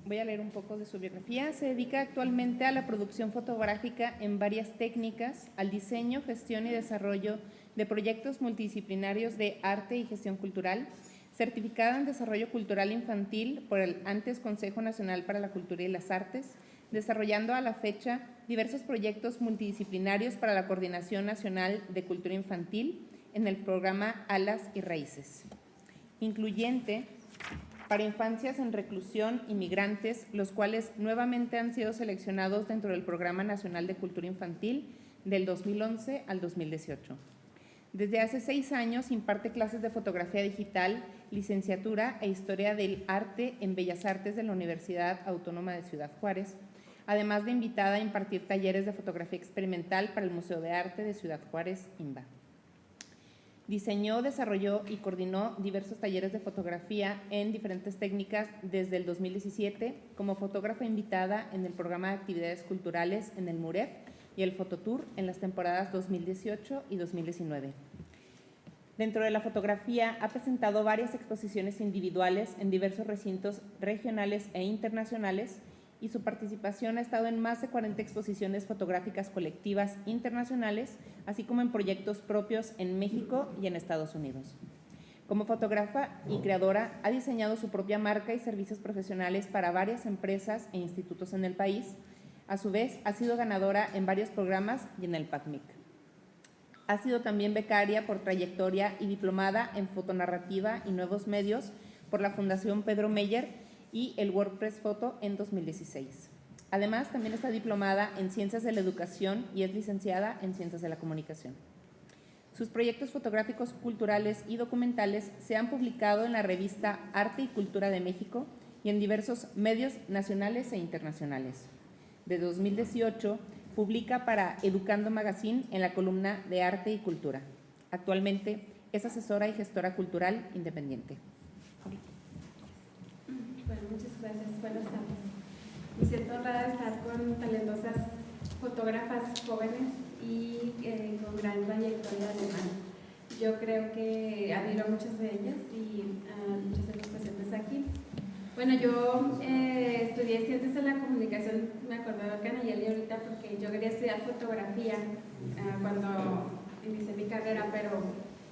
voy a leer un poco de su biografía. Se dedica actualmente a la producción fotográfica en varias técnicas, al diseño, gestión y desarrollo de proyectos multidisciplinarios de arte y gestión cultural, certificada en desarrollo cultural infantil por el antes Consejo Nacional para la Cultura y las Artes, desarrollando a la fecha diversos proyectos multidisciplinarios para la Coordinación Nacional de Cultura Infantil en el programa Alas y Raíces, incluyente para infancias en reclusión y migrantes, los cuales nuevamente han sido seleccionados dentro del Programa Nacional de Cultura Infantil del 2011 al 2018. Desde hace 6 años imparte clases de fotografía digital, licenciatura e historia del arte en Bellas Artes de la Universidad Autónoma de Ciudad Juárez, además de invitada a impartir talleres de fotografía experimental para el Museo de Arte de Ciudad Juárez, INBA. Diseñó, desarrolló y coordinó diversos talleres de fotografía en diferentes técnicas desde el 2017 como fotógrafa invitada en el programa de actividades culturales en el MUREF y el Fototour en las temporadas 2018 y 2019. Dentro de la fotografía ha presentado varias exposiciones individuales en diversos recintos regionales e internacionales y su participación ha estado en más de 40 exposiciones fotográficas colectivas internacionales, así como en proyectos propios en México y en Estados Unidos. Como fotógrafa y creadora, ha diseñado su propia marca y servicios profesionales para varias empresas e institutos en el país. A su vez, ha sido ganadora en varios programas y en el PACMIC. Ha sido también becaria por trayectoria y diplomada en fotonarrativa y nuevos medios por la Fundación Pedro Meyer y el WordPress Photo en 2016. Además, también está diplomada en Ciencias de la Educación y es licenciada en Ciencias de la Comunicación. Sus proyectos fotográficos culturales y documentales se han publicado en la revista Arte y Cultura de México y en diversos medios nacionales e internacionales. De 2018, publica para Educando Magazine en la columna de Arte y Cultura. Actualmente es asesora y gestora cultural independiente. Bueno, muchas gracias. Buenas tardes. Me siento honrada de estar con talentosas fotógrafas jóvenes y con gran trayectoria además. Yo creo que admiro a muchas de ellas y a muchos de los presentes aquí. Bueno, yo estudié Ciencias de la Comunicación, me acordé de Canayeli ahorita porque yo quería estudiar fotografía cuando inicié mi carrera, pero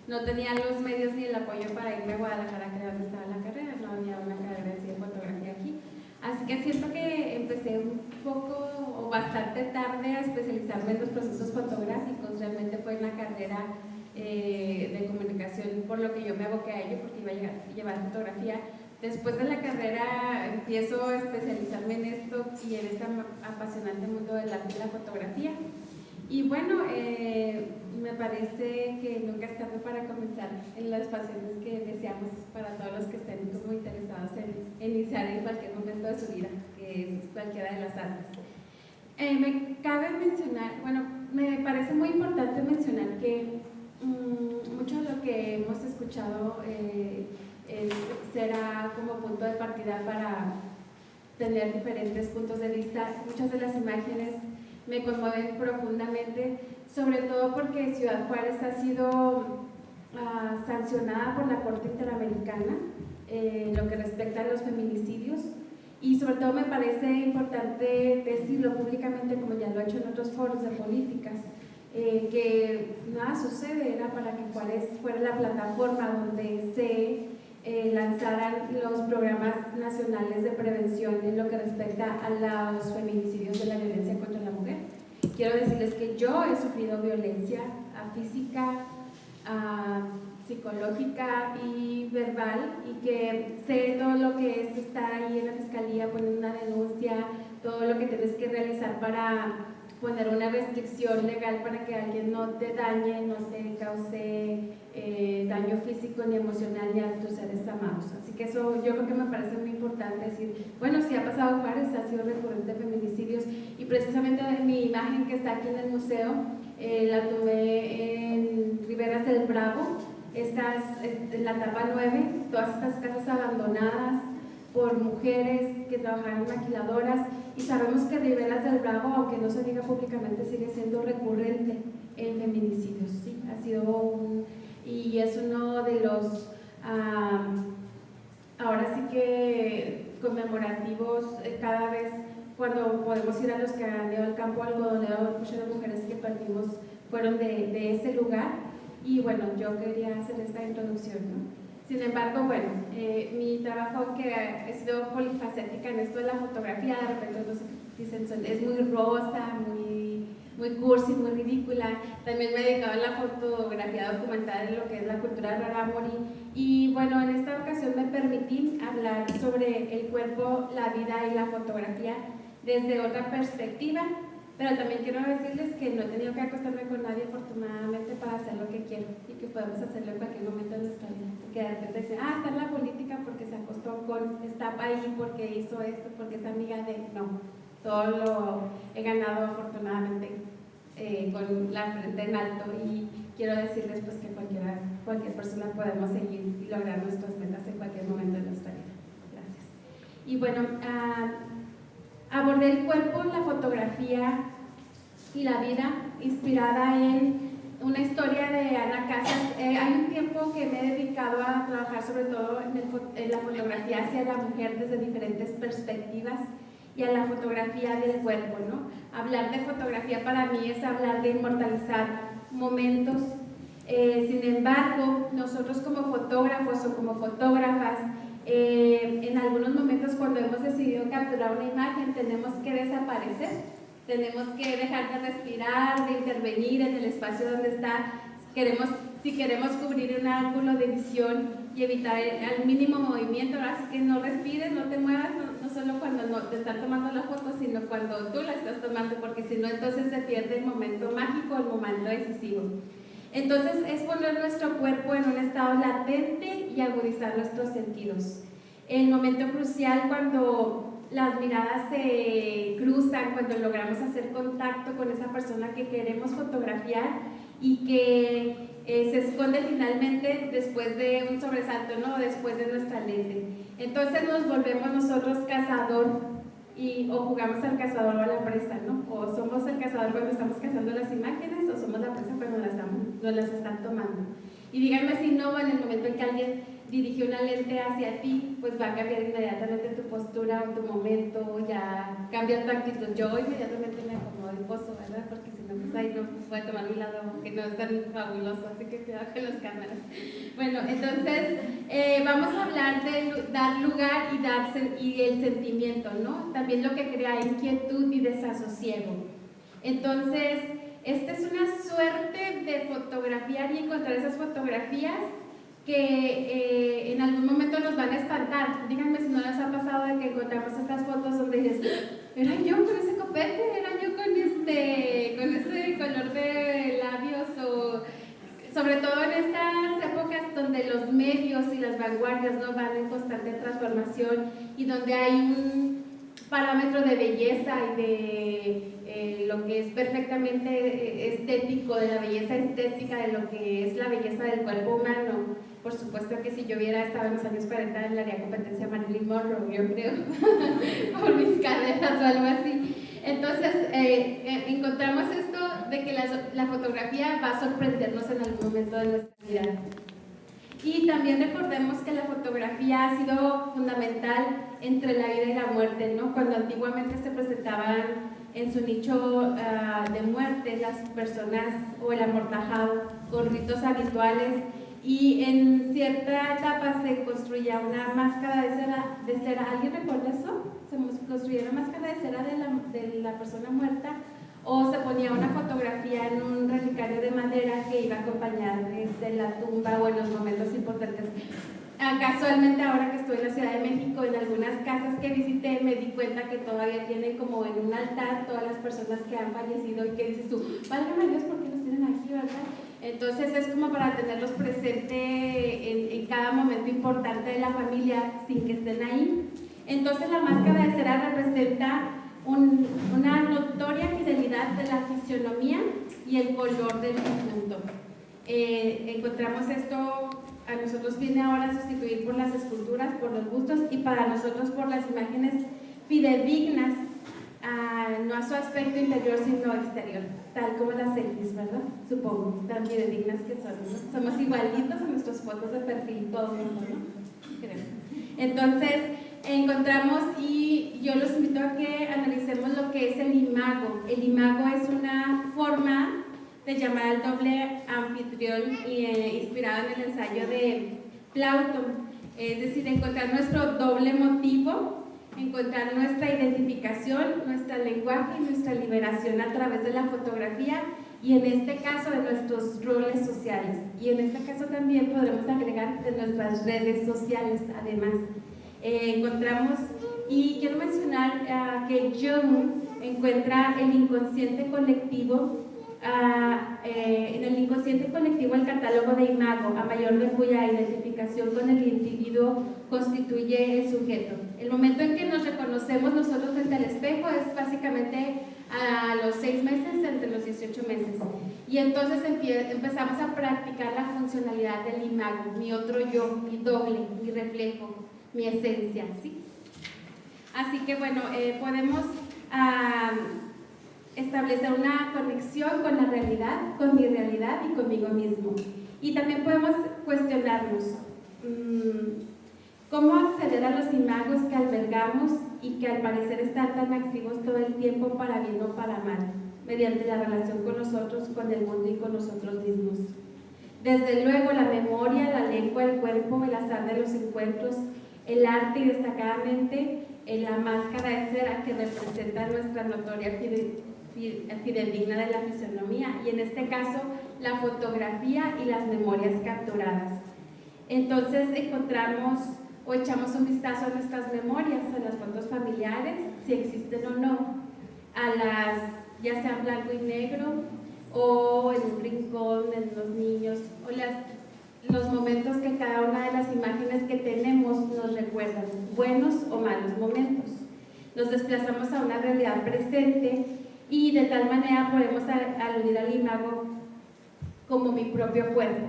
no tenía los medios ni el apoyo para irme a Guadalajara, que era donde estaba la carrera, no había una carrera de fotografía aquí. Así que siento que empecé un poco o bastante tarde a especializarme en los procesos fotográficos. Realmente fue en la carrera de comunicación por lo que yo me aboqué a ello, porque iba a llevar fotografía. Después de la carrera empiezo a especializarme en esto y en este apasionante mundo del arte y la fotografía. Y bueno, me parece que nunca es tarde para comenzar en las pasiones que deseamos para todos los que estén como interesados en iniciar en cualquier momento de su vida, que es cualquiera de las artes. Me cabe mencionar, bueno, me parece muy importante mencionar que mucho de lo que hemos escuchado será como punto de partida para tener diferentes puntos de vista. Muchas de las imágenes me conmueven profundamente, sobre todo porque Ciudad Juárez ha sido sancionada por la Corte Interamericana en lo que respecta a los feminicidios, y sobre todo me parece importante decirlo públicamente, como ya lo he hecho en otros foros de políticas, que nada sucede, era para que Juárez fuera la plataforma donde se lanzaran los programas nacionales de prevención en lo que respecta a los feminicidios de la violencia contra la mujer. Quiero decirles que yo he sufrido violencia física, psicológica y verbal, y que sé todo lo que es estar ahí en la fiscalía, poner una denuncia, todo lo que tienes que realizar para poner una restricción legal para que alguien no te dañe, no te cause daño físico ni emocional ni a tus seres amados. Así que eso yo creo que me parece muy importante decir, bueno, si ha pasado Juárez, ha sido recurrente feminicidios, y precisamente mi imagen que está aquí en el museo la tomé en Riberas del Bravo, en la etapa 9, todas estas casas abandonadas por mujeres que trabajaban en maquiladoras, y sabemos que Riberas del Bravo, aunque no se diga públicamente, sigue siendo recurrente en feminicidios, ¿sí? Ha sido y es uno de los, ahora sí que conmemorativos cada vez cuando podemos ir a los que han ido al campo algodonero. Muchas mujeres que perdimos fueron de ese lugar, y bueno, yo quería hacer esta introducción, ¿no? Sin embargo, bueno, mi trabajo, que he sido polifacética en esto de la fotografía, de repente nos dicen es muy rosa, muy cursi, muy ridícula. También me he dedicado a la fotografía documental en lo que es la cultura rarámuri, y bueno, en esta ocasión me permití hablar sobre el cuerpo, la vida y la fotografía desde otra perspectiva. Pero también quiero decirles que no he tenido que acostarme con nadie, afortunadamente, para hacer lo que quiero, y que podemos hacerlo en cualquier momento de nuestra vida. Porque de repente dicen, está en la política porque se acostó con, está ahí porque hizo esto, porque es amiga de... No, todo lo he ganado afortunadamente con la frente en alto, y quiero decirles pues que cualquier persona podemos seguir y lograr nuestras metas en cualquier momento de nuestra vida. Gracias. Y bueno, abordé el cuerpo, la fotografía y la vida inspirada en una historia de Ana Casas. Hay un tiempo que me he dedicado a trabajar sobre todo en la fotografía hacia la mujer desde diferentes perspectivas, y a la fotografía del cuerpo, ¿no? Hablar de fotografía para mí es hablar de inmortalizar momentos. Sin embargo, nosotros como fotógrafos o como fotógrafas, en algunos momentos cuando hemos decidido capturar una imagen tenemos que desaparecer, tenemos que dejar de respirar, de intervenir en el espacio donde está. Si queremos cubrir un ángulo de visión y evitar al mínimo movimiento, así que no respires, no te muevas, no solo cuando no te están tomando la foto, sino cuando tú la estás tomando, porque si no, entonces se pierde el momento mágico, el momento decisivo. Entonces es poner nuestro cuerpo en un estado latente y agudizar nuestros sentidos. El momento crucial cuando las miradas se cruzan, cuando logramos hacer contacto con esa persona que queremos fotografiar y que se esconde finalmente después de un sobresalto, ¿no? Después de nuestra lente. Entonces nos volvemos nosotros cazador, o jugamos al cazador o a la presa, ¿no? O somos el cazador cuando estamos cazando las imágenes, o somos la presa cuando nos las están tomando. Y díganme si no, en el momento en que alguien dirige una lente hacia ti, pues va a cambiar inmediatamente tu postura o tu momento, ya cambia tu actitud. Yo inmediatamente me acomodo el pozo, ¿verdad? Porque si no, pues ahí no voy a tomar mi lado, que no es tan fabuloso, así que cuidado con las cámaras. Bueno, entonces vamos a hablar de dar lugar y el sentimiento, ¿no? También lo que crea inquietud y desasosiego. Entonces, esta es una suerte de fotografiar y encontrar esas fotografías que en algún momento nos van a espantar. Díganme si no les ha pasado de que encontramos estas fotos donde dices, era yo con ese copete, era yo con ese color de labios, o sobre todo en estas épocas donde los medios y las vanguardias no van en constante transformación, y donde hay un parámetro de belleza y de lo que es perfectamente estético, de la belleza estética, de lo que es la belleza del cuerpo humano. Por supuesto que si yo hubiera estado en los años 40 le haría competencia a Marilyn Monroe, yo creo, por mis caderas o algo así. Entonces encontramos esto de que la fotografía va a sorprendernos en algún momento de nuestra vida. Y también recordemos que la fotografía ha sido fundamental entre la vida y la muerte, ¿no? Cuando antiguamente se presentaban en su nicho de muerte las personas, o el amortajado, con ritos habituales, y en cierta etapa se construía una máscara de cera. ¿Alguien recuerda eso? Se construía una máscara de cera de la persona muerta, o se ponía una fotografía en un relicario de madera que iba a acompañar desde la tumba o en los momentos importantes. Casualmente, ahora que estoy en la Ciudad de México, en algunas casas que visité me di cuenta que todavía tienen como en un altar todas las personas que han fallecido, y que dices tú, válgame Dios, ¿por qué los tienen aquí, verdad? Entonces es como para tenerlos presente en cada momento importante de la familia sin que estén ahí. Entonces la máscara de cera representa una notoria fidelidad de la fisionomía y el color del difunto. Encontramos esto, a nosotros viene ahora a sustituir por las esculturas, por los bustos, y para nosotros por las imágenes fidedignas, no a su aspecto interior sino exterior, tal como las selfies, ¿verdad? Supongo, tan fidedignas que son, ¿no? Somos igualitos en nuestras fotos de perfil, todo el mundo, ¿no? Creo. Entonces, encontramos, y yo los invito a que analicemos lo que es el imago. El imago es una forma de llamar al doble anfitrión inspirado en el ensayo de Platón, es decir, encontrar nuestro doble motivo, encontrar nuestra identificación, nuestro lenguaje y nuestra liberación a través de la fotografía, y en este caso de nuestros roles sociales, y en este caso también podremos agregar de nuestras redes sociales además. Encontramos, y quiero mencionar que Jung encuentra el inconsciente colectivo, en el inconsciente colectivo el catálogo de imago, a mayor de cuya identificación con el individuo constituye el sujeto. El momento en que nos reconocemos nosotros frente al espejo es básicamente a los 6 meses, entre los 18 meses. Y entonces empezamos a practicar la funcionalidad del imago, mi otro yo, mi doble, mi reflejo, mi esencia, ¿sí? Así que bueno, podemos establecer una conexión con la realidad, con mi realidad y conmigo mismo. Y también podemos cuestionarnos cómo acceder a los imagos que albergamos y que al parecer están tan activos todo el tiempo para bien o para mal, mediante la relación con nosotros, con el mundo y con nosotros mismos. Desde luego la memoria, la lengua, el cuerpo, el azar de los encuentros, el arte y destacadamente la máscara de cera que representa nuestra notoria fidedigna de la fisonomía, y en este caso la fotografía y las memorias capturadas. Entonces encontramos o echamos un vistazo a nuestras memorias, a las fotos familiares, si existen o no, a las, ya sea en blanco y negro o en un rincón, en los niños, o los momentos que cada una de las imágenes que tenemos nos recuerdan, buenos o malos momentos. Nos desplazamos a una realidad presente y de tal manera podemos aludir al imago como mi propio cuerpo,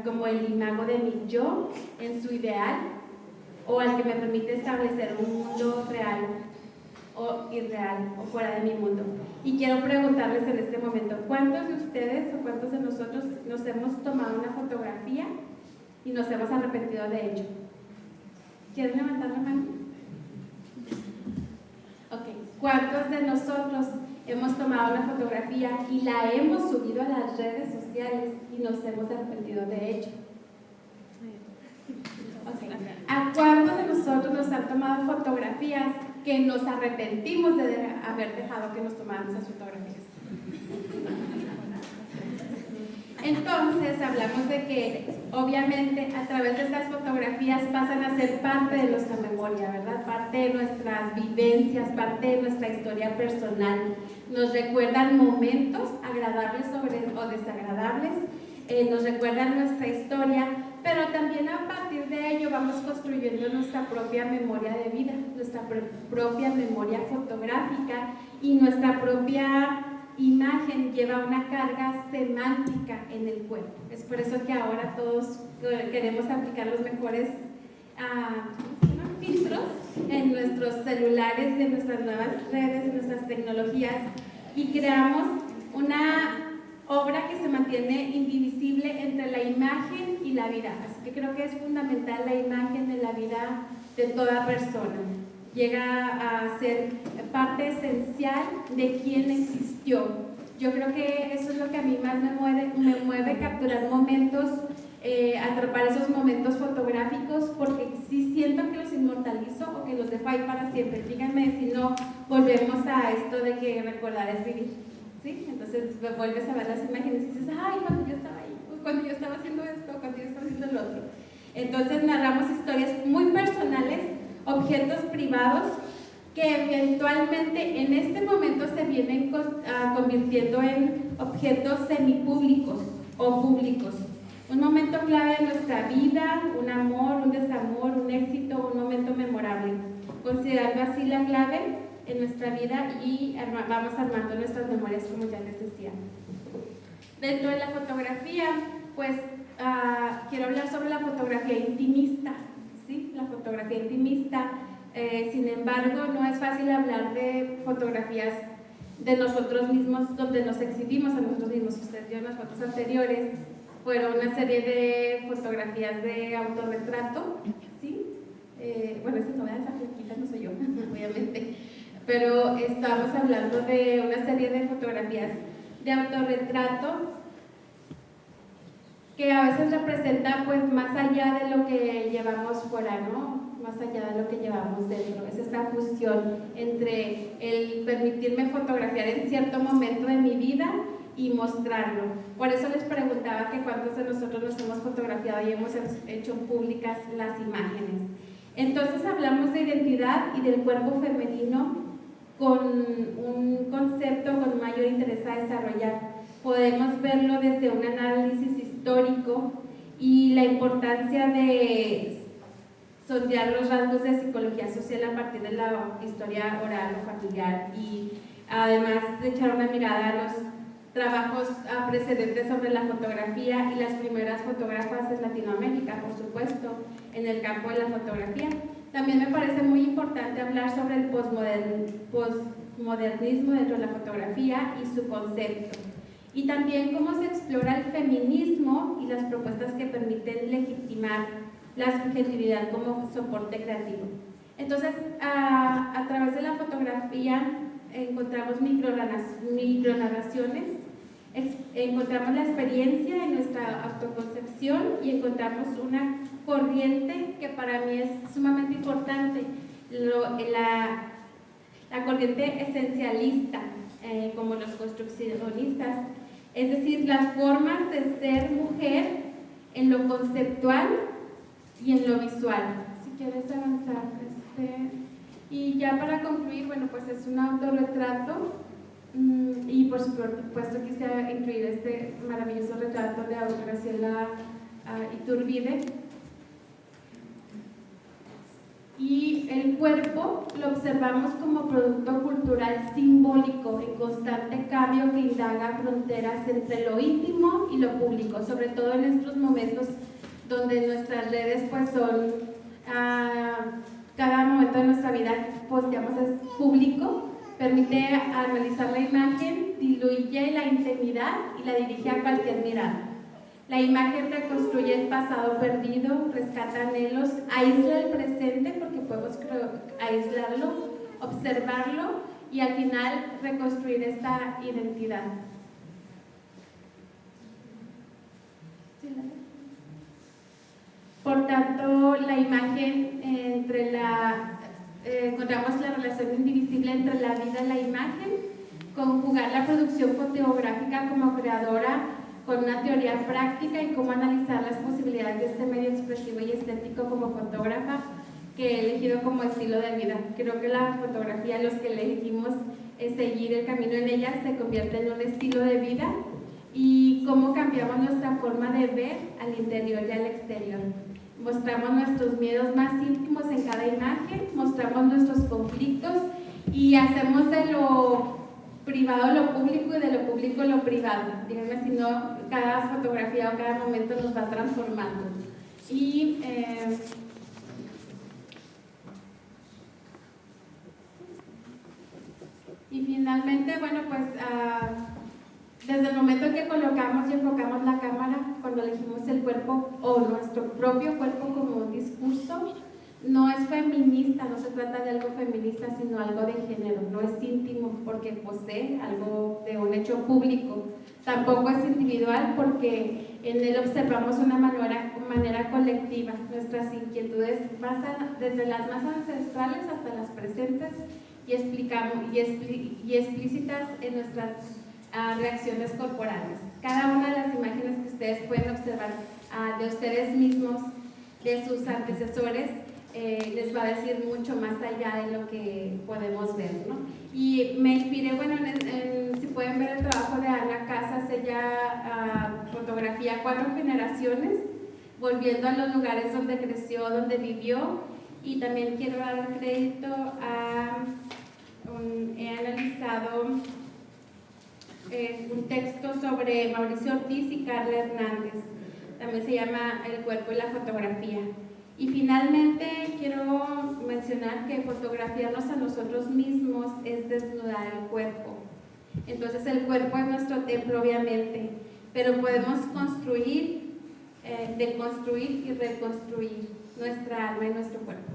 como el imago de mi yo en su ideal, o al que me permite establecer un mundo real o irreal o fuera de mi mundo. Y quiero preguntarles en este momento, ¿cuántos de ustedes o cuántos de nosotros nos hemos tomado una fotografía y nos hemos arrepentido de ello? ¿Quieren levantar la mano? Ok. ¿Cuántos de nosotros hemos tomado una fotografía y la hemos subido a las redes sociales y nos hemos arrepentido de ello? Okay. ¿A cuántos de nosotros nos han tomado fotografías que nos arrepentimos de haber dejado que nos tomaran esas fotografías? Entonces hablamos de que obviamente a través de estas fotografías pasan a ser parte de nuestra memoria, ¿verdad? Parte de nuestras vivencias, parte de nuestra historia personal. Nos recuerdan momentos agradables o desagradables, nos recuerdan nuestra historia, pero también a partir de ello vamos construyendo nuestra propia memoria de vida, nuestra propia memoria fotográfica, y nuestra propia imagen lleva una carga semántica en el cuerpo. Es por eso que ahora todos queremos aplicar los mejores filtros en nuestros celulares, en nuestras nuevas redes, en nuestras tecnologías, y creamos una obra que se mantiene indivisible entre la imagen y la vida. Así que creo que es fundamental la imagen de la vida de toda persona. Llega a ser parte esencial de quién existió. Yo creo que eso es lo que a mí más me mueve capturar momentos, atrapar esos momentos fotográficos, porque sí siento que los inmortalizo o que los dejo ahí para siempre. Díganme si no volvemos a esto de que recordar es vivir. ¿Sí? Entonces vuelves a ver las imágenes y dices, ay, cuando yo estaba ahí, cuando yo estaba haciendo esto, cuando yo estaba haciendo el otro. Entonces narramos historias muy personales, objetos privados que eventualmente en este momento se vienen convirtiendo en objetos semipúblicos o públicos. Un momento clave de nuestra vida, un amor, un desamor, un éxito, un momento memorable. Considerando así la clave en nuestra vida y vamos armando nuestras memorias, como ya les decía. Dentro de la fotografía, pues quiero hablar sobre la fotografía intimista, ¿sí? La fotografía intimista, sin embargo, no es fácil hablar de fotografías de nosotros mismos, donde nos exhibimos a nosotros mismos. Ustedes vieron las fotos anteriores, fueron una serie de fotografías de autorretrato, ¿sí? Bueno, ese no. dijo, esa flaquita no soy yo, obviamente. Pero estamos hablando de una serie de fotografías de autorretrato que a veces representa pues más allá de lo que llevamos fuera, ¿no? Más allá de lo que llevamos dentro. Es esta fusión entre el permitirme fotografiar en cierto momento de mi vida y mostrarlo. Por eso les preguntaba que cuántos de nosotros nos hemos fotografiado y hemos hecho públicas las imágenes. Entonces hablamos de identidad y del cuerpo femenino con un concepto con mayor interés a desarrollar. Podemos verlo desde un análisis histórico y la importancia de sondear los rasgos de psicología social a partir de la historia oral o familiar, y además de echar una mirada a los trabajos precedentes sobre la fotografía y las primeras fotógrafas de Latinoamérica, por supuesto, en el campo de la fotografía. También me parece muy importante hablar sobre el posmodernismo dentro de la fotografía y su concepto, y también cómo se explora el feminismo y las propuestas que permiten legitimar la subjetividad como soporte creativo. Entonces, a través de la fotografía encontramos micronarraciones, encontramos la experiencia en nuestra autoconcepción y encontramos una corriente que para mí es sumamente importante, la corriente esencialista, como los construccionistas, es decir, las formas de ser mujer en lo conceptual y en lo visual. Si quieres avanzar, y ya para concluir, bueno, pues es un autorretrato, y por supuesto quisiera incluir este maravilloso retrato de Graciela Iturbide. Y el cuerpo lo observamos como producto cultural simbólico en constante cambio que indaga fronteras entre lo íntimo y lo público, sobre todo en estos momentos donde nuestras redes pues son, cada momento de nuestra vida posteamos es público, permite analizar la imagen, diluye la intimidad y la dirige a cualquier mirada. La imagen reconstruye el pasado perdido, rescata anhelos, aísla el presente porque podemos aislarlo, observarlo y al final reconstruir esta identidad. Por tanto, la imagen encontramos la relación indivisible entre la vida y la imagen, conjugar la producción fotográfica como creadora con una teoría práctica y cómo analizar las posibilidades de este medio expresivo y estético como fotógrafa que he elegido como estilo de vida. Creo que la fotografía, los que elegimos seguir el camino en ella, se convierte en un estilo de vida, y cómo cambiamos nuestra forma de ver al interior y al exterior. Mostramos nuestros miedos más íntimos en cada imagen, mostramos nuestros conflictos y hacemos de lo privado lo público y de lo público lo privado. Díganme si no, cada fotografía o cada momento nos va transformando. Y finalmente, bueno, pues desde el momento en que colocamos y enfocamos la cámara, cuando elegimos el cuerpo o nuestro propio cuerpo como un discurso, no es feminista, no se trata de algo feminista, sino algo de género. No es íntimo porque posee algo de un hecho público. Tampoco es individual porque en él observamos una manera colectiva. Nuestras inquietudes pasan desde las más ancestrales hasta las presentes y explícitas en nuestras reacciones corporales. Cada una de las imágenes que ustedes pueden observar de ustedes mismos, de sus antecesores, les va a decir mucho más allá de lo que podemos ver, ¿no? Y me inspiré, bueno, si pueden ver el trabajo de Ana Casas, ella fotografía 4 generaciones, volviendo a los lugares donde creció, donde vivió, y también quiero dar crédito he analizado un texto sobre Mauricio Ortiz y Carla Hernández, también se llama El cuerpo y la fotografía. Y finalmente quiero mencionar que fotografiarnos a nosotros mismos es desnudar el cuerpo. Entonces el cuerpo es nuestro templo, obviamente, pero podemos construir, deconstruir y reconstruir nuestra alma y nuestro cuerpo.